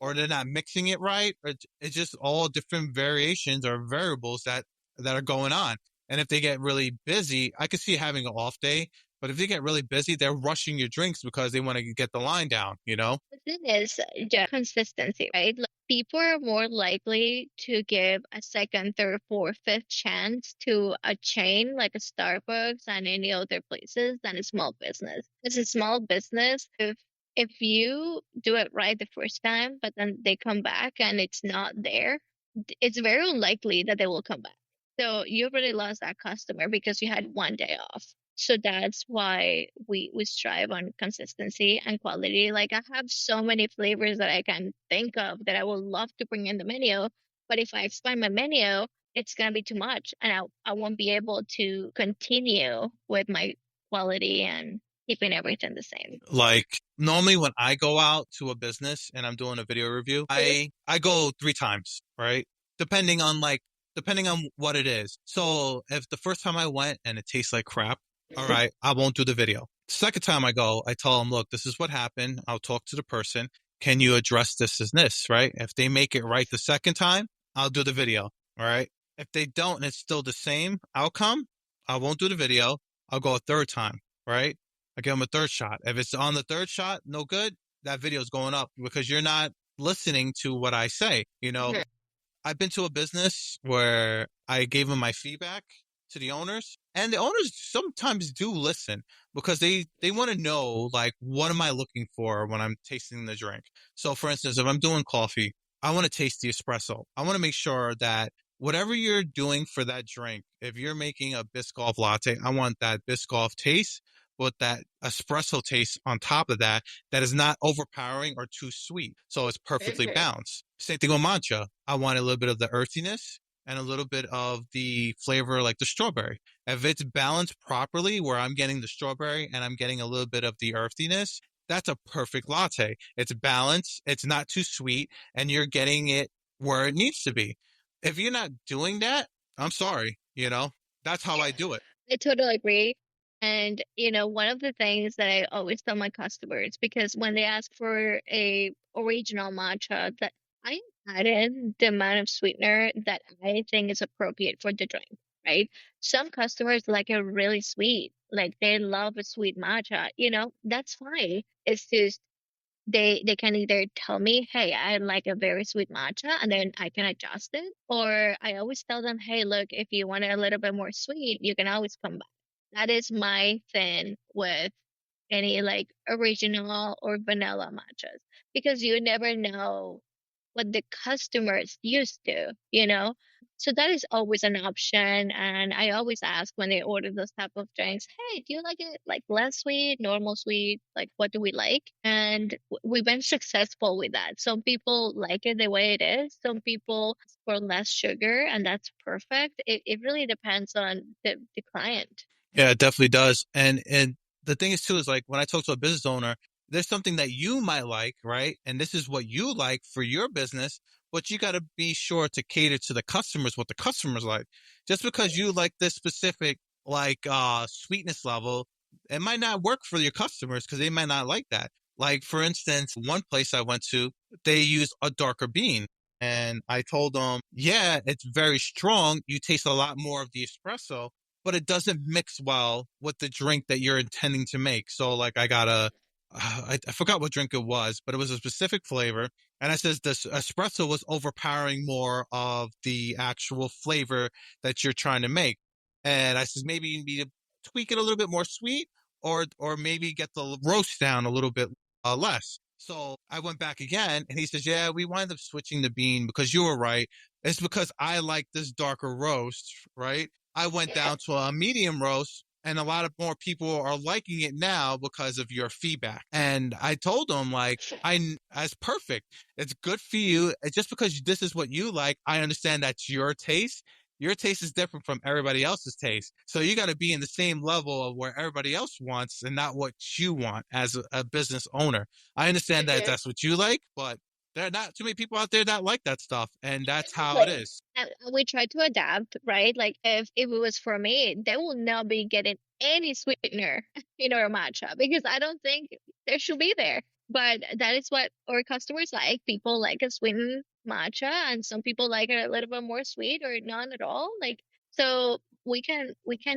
or they're not mixing it right, or it's just all different variations or variables that are going on. And if they get really busy, I could see having an off day, but if they get really busy, they're rushing your drinks because they want to get the line down. The thing is just consistency, right? Like, people are more likely to give a second, third, fourth, fifth chance to a chain like a Starbucks and any other places than a small business. It's a small business. If you do it right the first time, but then they come back and it's not there, it's very unlikely that they will come back. So you really lost that customer because you had one day off. So that's why we strive on consistency and quality. Like I have so many flavors that I can think of that I would love to bring in the menu, but if I expand my menu, it's gonna be too much, and I won't be able to continue with my quality and keeping everything the same. Like normally when I go out to a business and I'm doing a video review, I go 3 times, right? Depending on what it is. So if the first time I went and it tastes like crap, all right, I won't do the video. Second time I go, I tell them, look, this is what happened. I'll talk to the person. Can you address this as this, right? If they make it right the second time, I'll do the video. All right. If they don't and it's still the same outcome, I won't do the video. I'll go a third time, right? I give them a third shot. If it's on the third shot, no good, that video is going up because you're not listening to what I say. I've been to a business where I gave them my feedback to the owners, and the owners sometimes do listen because they want to know, like, what am I looking for when I'm tasting the drink? So for instance, if I'm doing coffee, I want to taste the espresso. I want to make sure that whatever you're doing for that drink, if you're making a Biscoff latte, I want that Biscoff taste with that espresso taste on top of that is not overpowering or too sweet. So it's perfectly balanced. Same thing with matcha. I want a little bit of the earthiness and a little bit of the flavor like the strawberry. If it's balanced properly where I'm getting the strawberry and I'm getting a little bit of the earthiness, that's a perfect latte. It's balanced, it's not too sweet, and you're getting it where it needs to be. If you're not doing that, I'm sorry, that's how I do it. I totally agree. And, one of the things that I always tell my customers, because when they ask for a original matcha, that I added the amount of sweetener that I think is appropriate for the drink, right? Some customers like it really sweet, like they love a sweet matcha, that's fine. It's just they can either tell me, hey, I like a very sweet matcha, and then I can adjust it, or I always tell them, hey, look, if you want it a little bit more sweet, you can always come back. That is my thing with any like original or vanilla matchas, because you never know what the customers used to. So that is always an option. And I always ask when they order those type of drinks, hey, do you like it like less sweet, normal sweet? Like, what do we like? And we've been successful with that. Some people like it the way it is. Some people ask for less sugar, and that's perfect. It really depends on the client. Yeah, it definitely does. And the thing is too is like when I talk to a business owner, there's something that you might like, right? And this is what you like for your business, but you got to be sure to cater to the customers what the customers like. Just because you like this specific sweetness level, it might not work for your customers because they might not like that. Like for instance, one place I went to, they use a darker bean. And I told them, yeah, it's very strong. You taste a lot more of the espresso, but it doesn't mix well with the drink that you're intending to make. So like I got I forgot what drink it was, but it was a specific flavor. And I says this espresso was overpowering more of the actual flavor that you're trying to make. And I says maybe you need to tweak it a little bit more sweet, or maybe get the roast down a little bit less. So I went back again, and he says, "Yeah, we wind up switching the bean because you were right. It's because I like this darker roast, right? I went down to a medium roast, and a lot of more people are liking it now because of your feedback." And I told them, like, that's perfect. It's good for you. It's just because this is what you like, I understand that's your taste. Your taste is different from everybody else's taste. So you got to be in the same level of where everybody else wants and not what you want as a business owner. I understand that that's what you like, but there are not too many people out there that like that stuff. And that's how it Exactly. is. And we try to adapt, right? Like if it was for me, they will not be getting any sweetener in our matcha, because I don't think there should be there. But that is what our customers like. People like a sweetened matcha, and some people like it a little bit more sweet or none at all. Like, so we can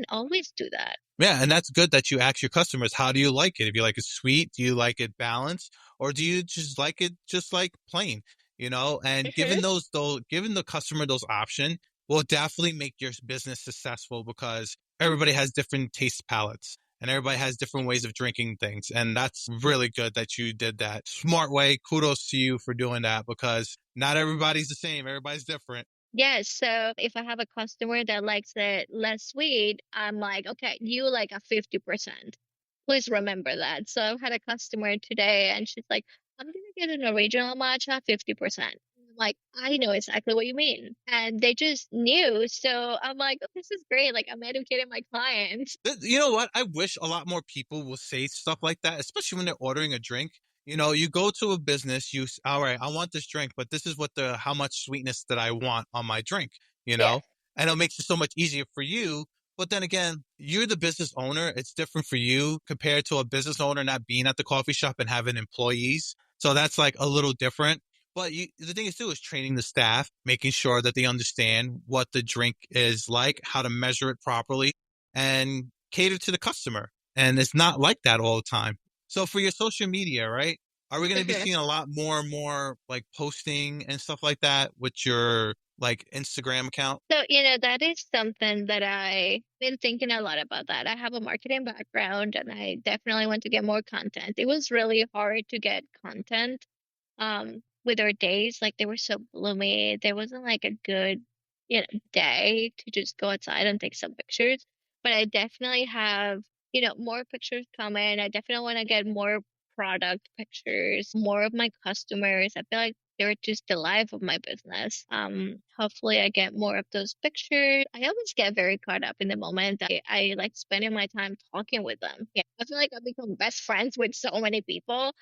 always do that. Yeah, and that's good that you ask your customers, how do you like it? If you like it sweet, do you like it balanced, or do you just like it just like plain? And Hmm. giving the customer those options will definitely make your business successful because everybody has different taste palettes and everybody has different ways of drinking things. And that's really good that you did that smart way. Kudos to you for doing that because not everybody's the same. Everybody's different. Yes, so if I have a customer that likes it less sweet, I'm like, okay, you like a 50%. Please remember that. So I've had a customer today, and she's like, I'm gonna get an original matcha 50%. I'm like, I know exactly what you mean. And they just knew. So I'm like, oh, this is great. Like, I'm educating my clients. You know what? I wish a lot more people will say stuff like that, especially when they're ordering a drink. You go to a business, all right, I want this drink, but this is how much sweetness that I want on my drink, you Yeah. know? And it makes it so much easier for you. But then again, you're the business owner. It's different for you compared to a business owner not being at the coffee shop and having employees. So that's like a little different. But the thing is too is training the staff, making sure that they understand what the drink is like, how to measure it properly, and cater to the customer. And it's not like that all the time. So for your social media, right? Are we going to be seeing a lot more and more like posting and stuff like that with your like Instagram account? So, that is something that I've been thinking a lot about that. I have a marketing background, and I definitely want to get more content. It was really hard to get content with our days. Like, they were so gloomy. There wasn't like a good, day to just go outside and take some pictures. But I definitely have, more pictures coming. I definitely want to get more product pictures, more of my customers. I feel like they're just the life of my business. Hopefully I get more of those pictures. I always get very caught up in the moment. I like spending my time talking with them. Yeah, I feel like I've become best friends with so many people.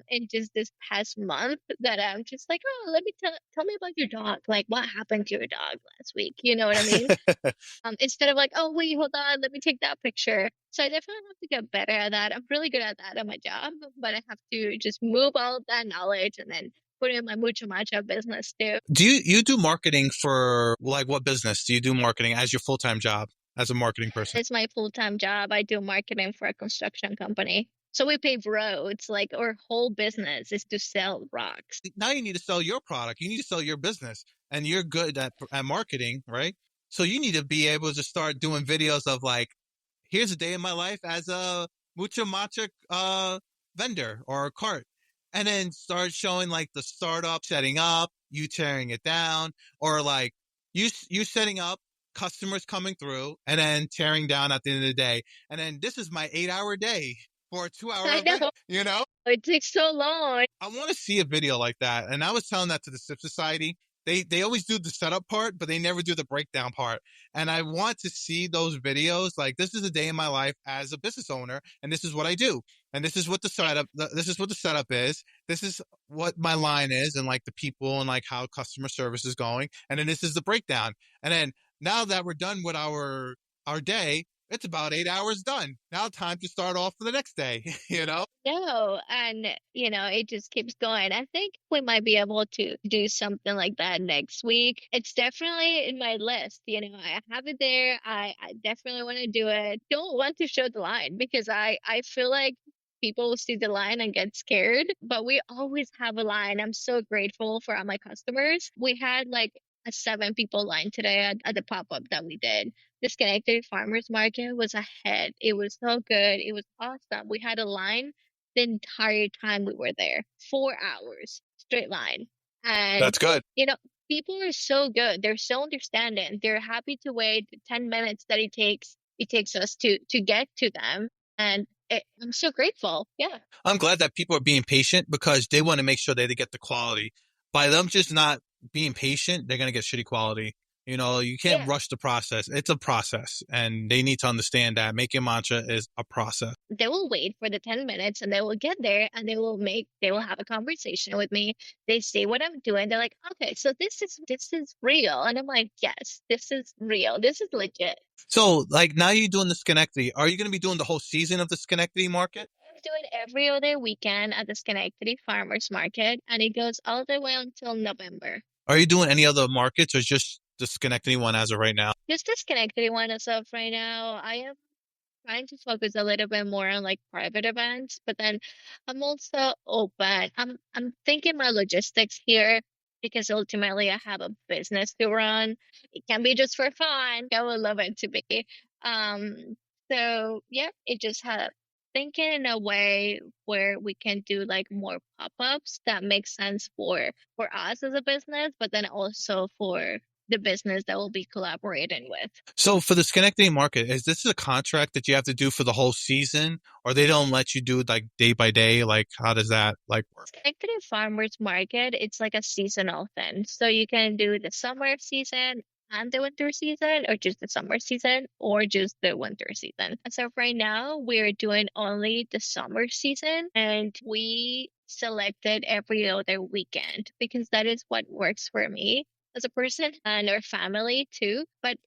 In just this past month that I'm just like, oh, let me tell me about your dog. Like, what happened to your dog last week? You know what I mean? Instead of like, oh wait, hold on, let me take that picture. So I definitely have to get better at that. I'm really good at that at my job, but I have to just move all of that knowledge and then put it in my Mucho Matcha business too. Do you do marketing for like what business? Do you do marketing as your full-time job as a marketing person? It's my full-time job. I do marketing for a construction company. So we pave roads, like our whole business is to sell rocks. Now you need to sell your product. You need to sell your business, and you're good at marketing, right? So you need to be able to start doing videos of like, here's a day in my life as a mucho matcha vendor or a cart, and then start showing like the startup setting up, you tearing it down, or like you setting up, customers coming through, and then tearing down at the end of the day. And then this is my 8-hour day for a 2-hour I event. know You know, it takes so long. I want to see a video like that. And I was telling that to the Sip Society. They always do the setup part, but they never do the breakdown part. And I want to see those videos. Like, this is a day in my life as a business owner, and this is what I do. And this is what the setup this is what the setup is. This is what my line is, and like the people and like how customer service is going. And then this is the breakdown. And then now that we're done with our day, it's about 8 hours done. Now time to start off for the next day, you know? No, and it just keeps going. I think we might be able to do something like that next week. It's definitely in my list. I have it there. I definitely want to do it. Don't want to show the line because I feel like people will see the line and get scared, but we always have a line. I'm so grateful for all my customers. We had like a 7 people line today at the pop-up that we did. The Schenectady Farmers Market was a hit. It was so good. It was awesome. We had a line the entire time we were there. 4 hours, straight line. And, That's good. you know, people are so good. They're so understanding. They're happy to wait the 10 minutes that it takes us to get to them. And I'm so grateful. Yeah. I'm glad that people are being patient because they want to make sure they get the quality. By them just not being patient, they're going to get shitty quality. You can't Yeah. rush the process. It's a process, and they need to understand that making matcha is a process. They will wait for the 10 minutes and they will get there and they will have a conversation with me. They see what I'm doing. They're like, okay, so this is real. And I'm like, yes, this is real. This is legit. So, like, now you're doing the Schenectady. Are you going to be doing the whole season of the Schenectady market? I'm doing every other weekend at the Schenectady Farmers Market and it goes all the way until November. Are you doing any other markets or just the Schenectady one as of right now? Just the Schenectady one as of right now. I am trying to focus a little bit more on like private events, but then I'm also open. I'm thinking my logistics here because ultimately I have a business to run. It can be just for fun. I would love it to be. Um, so yeah, it just had thinking in a way where we can do like more pop-ups that make sense for us as a business, but then also for the business that we'll be collaborating with. So, for the Schenectady market, is this a contract that you have to do for the whole season, or they don't let you do it like day by day? Like, how does that like work? Schenectady Farmers Market, it's like a seasonal thing. So you can do the summer season and the winter season, or just the summer season, or just the winter season. As of right now, we're doing only the summer season, and we selected every other weekend because that is what works for me as a person and our family too. But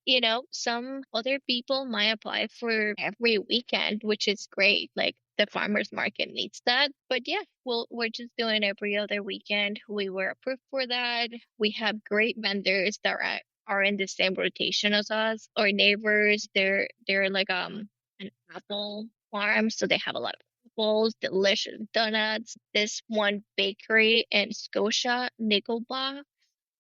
some other people might apply for every weekend, which is great. Like the farmers market needs that. But yeah, we're just doing every other weekend. We were approved for that. We have great vendors that are in the same rotation as us. Our neighbors, they're like an apple farm, so they have a lot of apples, delicious donuts. This one bakery in Scotia, Nickelback,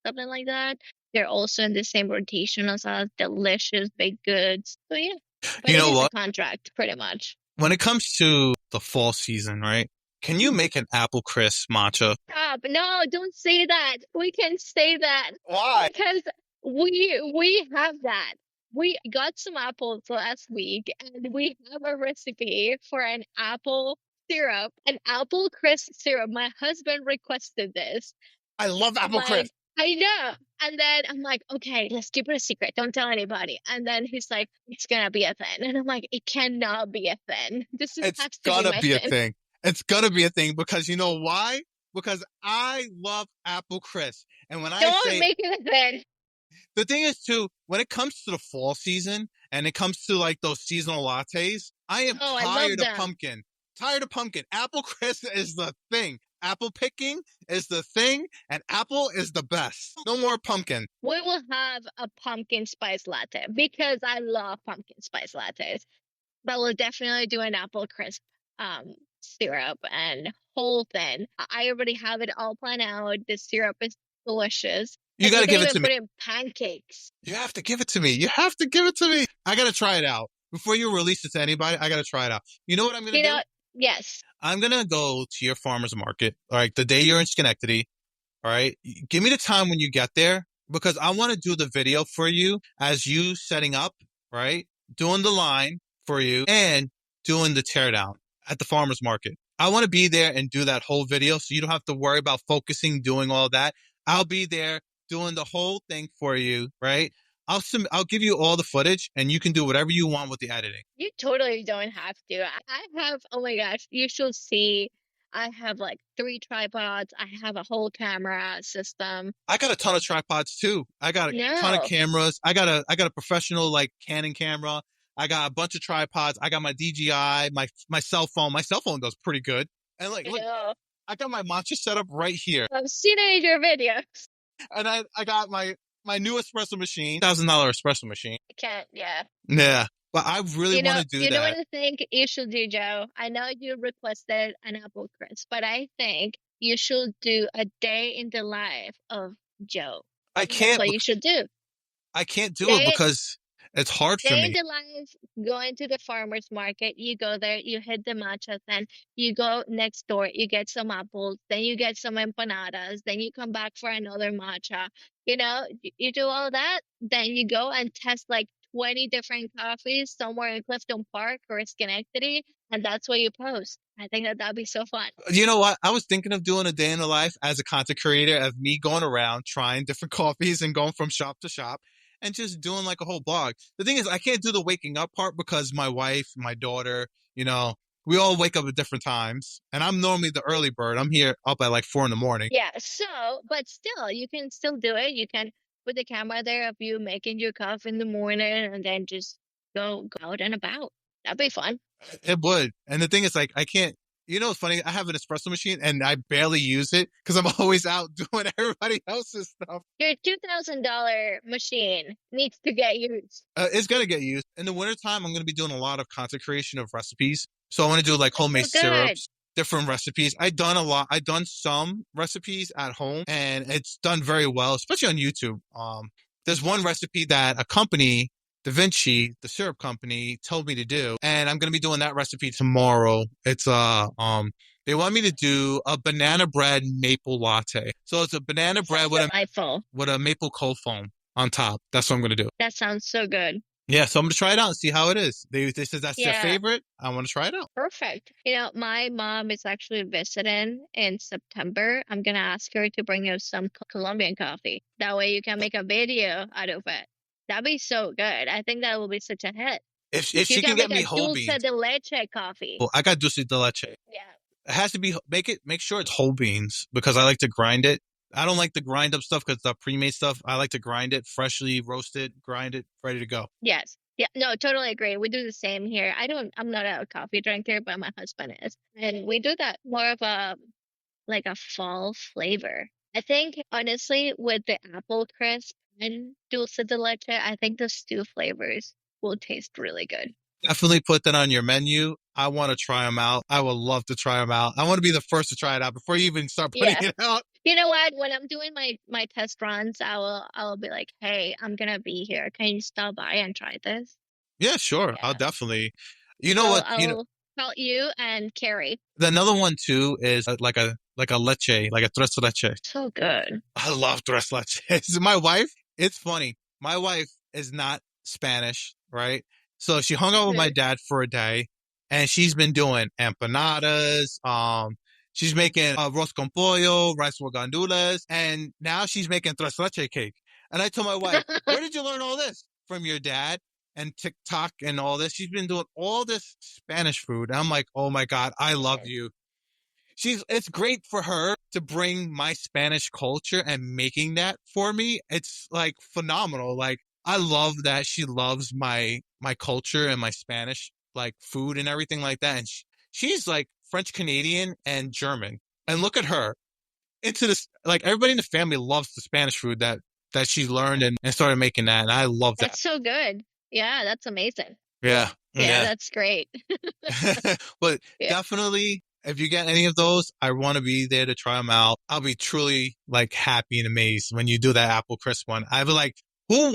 something like that. They're also in the same rotation as us, delicious baked goods. So yeah, but You it know is a what? contract pretty much. When it comes to the fall season, right? Can you make an apple crisp matcha? Stop. No, don't say that. We can say that Why? because we have that. We got some apples last week and we have a recipe for an apple syrup, an apple crisp syrup. My husband requested this. I love I'm apple like, crisp. I know. And then I'm like, okay, let's keep it a secret. Don't tell anybody. And then he's like, it's gonna be a thing. And I'm like, it cannot be a thing. This is, It's has to be gonna my be a thing. thing. It's gonna be a thing because you know why? Because I love apple crisp. And when I Don't say make it a thing. the thing is too, when it comes to the fall season and it comes to like those seasonal lattes, I am Oh, I love tired of them. pumpkin. Tired of pumpkin. Apple crisp is the thing. Apple picking is the thing, and apple is the best. No more pumpkin. We will have a pumpkin spice latte because I love pumpkin spice lattes. But we'll definitely do an apple crisp syrup and whole thing. I already have it all planned out. The syrup is delicious. You Like you gotta can give it even to me. put it in pancakes. You have to give it to me. You have to give it to me. I gotta try it out. Before you release it to anybody, I gotta try it out. You know what I'm gonna You do? know, yes. I'm gonna go to your farmer's market, all right, the day you're in Schenectady, all right? Give me the time when you get there because I want to do the video for you as you setting up, right? Doing the line for you and doing the teardown at the farmer's market. I want to be there and do that whole video so you don't have to worry about focusing, doing all that. I'll be there doing the whole thing for you, right? I'll give you all the footage and you can do whatever you want with the editing. You totally don't have to. I have, oh my gosh, you should see. I have like 3 tripods. I have a whole camera system. I got a ton of tripods too. I got a ton of No, cameras. I got a professional like Canon camera. I got a bunch of tripods. I got my DJI, my cell phone. My cell phone does pretty good. And like, I look, know. I got my matcha set up right here. I've seen it in your videos. And I got my new espresso machine, $1,000 espresso machine. I can't, yeah. Yeah. But I really want to do You know what that. I think you should do, Joe? I know you requested an apple crisp, but I think you should do a day in the life of Joe. I I think that's can't what you should do. I can't do it Day because it's hard for Day in me. the life, going to the farmer's market, you go there, you hit the matcha, then you go next door, you get some apples, then you get some empanadas, then you come back for another matcha. You do all that, then you go and test like 20 different coffees somewhere in Clifton Park or Schenectady, and that's what you post. I think that that'd be so fun. You know what? I was thinking of doing a day in the life as a content creator of me going around trying different coffees and going from shop to shop and just doing like a whole blog. The thing is, I can't do the waking up part because my wife, my daughter, we all wake up at different times. And I'm normally the early bird. I'm here up at like 4 a.m. Yeah, so, but still, you can still do it. You can put the camera there of you making your coffee in the morning and then just go out and about. That'd be fun. It would. And the thing is, like, I can't. It's funny. I have an espresso machine and I barely use it because I'm always out doing everybody else's stuff. Your $2,000 machine needs to get used. It's going to get used. In the wintertime, I'm going to be doing a lot of content creation of recipes. So I want to do like That's homemade so good. syrups, different recipes. I've done a lot. I've done some recipes at home and it's done very well, especially on YouTube. There's one recipe that a company, Da Vinci, the syrup company, told me to do, and I'm gonna be doing that recipe tomorrow. It's they want me to do a banana bread maple latte. So it's a banana bread with Delightful. a maple cold foam on top. That's what I'm gonna do. That sounds so good. Yeah, so I'm gonna try it out and see how it is. They said that's their Yeah, favorite. I want to try it out. perfect. My mom is actually visiting in September. I'm gonna ask her to bring us some Colombian coffee. That way you can make a video out of it. That'd be so good. I think that will be such a hit. If You she can can get make me a whole dulce beans, de leche coffee. well, I got dulce de leche. Yeah. It has to be make sure it's whole beans because I like to grind it. I don't like to grind up stuff because the pre-made stuff. I like to grind it, freshly roasted, grind it, ready to go. Yes. Yeah. No, totally agree. We do the same here. I'm not a coffee drinker, but my husband is. And we do that more of a fall flavor. I think honestly with the apple crisp and dulce de leche, I think those two flavors will taste really good. Definitely put that on your menu. I want to try them out. I would love to try them out. I want to be the first to try it out before you even start putting Yeah. it out. You know what? When I'm doing my test runs, I will be like, hey, I'm gonna be here. Can you stop by and try this? Yeah, sure. I'll Yeah. definitely. You know what? I'll call you and Carrie. Another one too is like a leche, like a tres leche. So good. I love tres leches. My wife, it's funny. My wife is not Spanish, right? So she hung out with my dad for a day and she's been doing empanadas. She's making arroz con pollo, rice with gandules, and now she's making tres leche cake. And I told my wife, where did you learn all this? From your dad and TikTok and all this? She's been doing all this Spanish food. And I'm like, oh my God, I love you. It's great for her to bring my Spanish culture and making that for me. It's like phenomenal. Like I love that she loves my culture and my Spanish like food and everything like that. And she's like French Canadian and German. And look at her into this. Like everybody in the family loves the Spanish food that she learned and started making that. And I love that. That's so good. Yeah, that's amazing. Yeah. Yeah, that's great. But Yeah. definitely, if you get any of those, I want to be there to try them out. I'll be truly like happy and amazed when you do that apple crisp one. I'll be like, who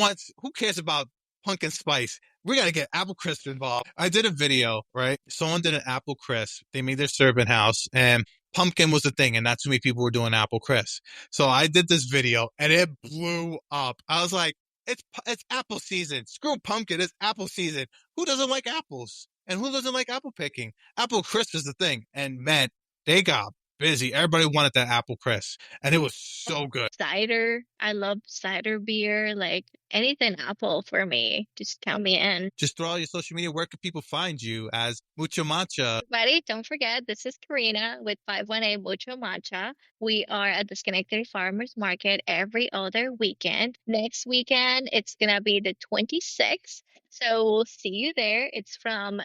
cares about pumpkin spice? We got to get apple crisp involved. I did a video, right? Someone did an apple crisp. They made their servant house and pumpkin was the thing. And not too many people were doing apple crisp. So I did this video and it blew up. I was like, it's apple season. Screw pumpkin. It's apple season. Who doesn't like apples? And who doesn't like apple picking? Apple crisp is the thing. And man, they got busy. Everybody wanted that apple crisp. And it was so good. Cider. I love cider beer. Like anything apple for me. Just count me in. Just throw all your social media. Where can people find you as Mucho Matcha? Everybody, don't forget, this is Karina with 518 Mucho Matcha. We are at the Schenectady Farmers Market every other weekend. Next weekend, it's going to be the 26th. So we'll see you there. It's from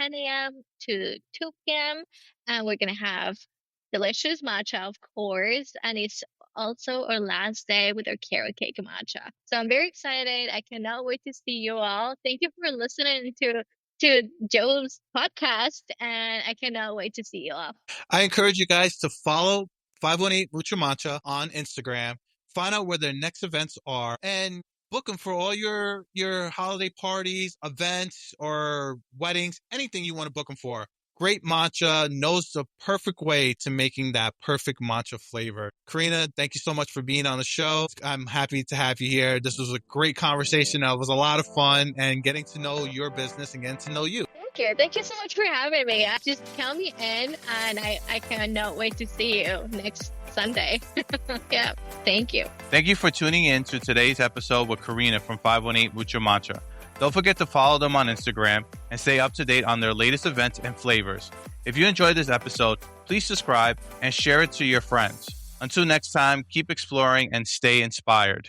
10 a.m. to 2 p.m. And we're going to have delicious matcha, of course. And it's also our last day with our carrot cake matcha. So I'm very excited. I cannot wait to see you all. Thank you for listening to Joe's podcast, and I cannot wait to see you all. I encourage you guys to follow 518 Mucho Matcha on Instagram. Find out where their next events are and book them for all your holiday parties, events, or weddings, anything you want to book them for. Great matcha, knows the perfect way to making that perfect matcha flavor. Karina, thank you so much for being on the show. I'm happy to have you here. This was a great conversation. It was a lot of fun and getting to know your business and getting to know you. Thank you. Thank you so much for having me. Just count me in, and I cannot wait to see you next Sunday. Yeah, thank you. Thank you for tuning in to today's episode with Karina from 518 Mucho Matcha. Don't forget to follow them on Instagram and stay up to date on their latest events and flavors. If you enjoyed this episode, please subscribe and share it to your friends. Until next time, keep exploring and stay inspired.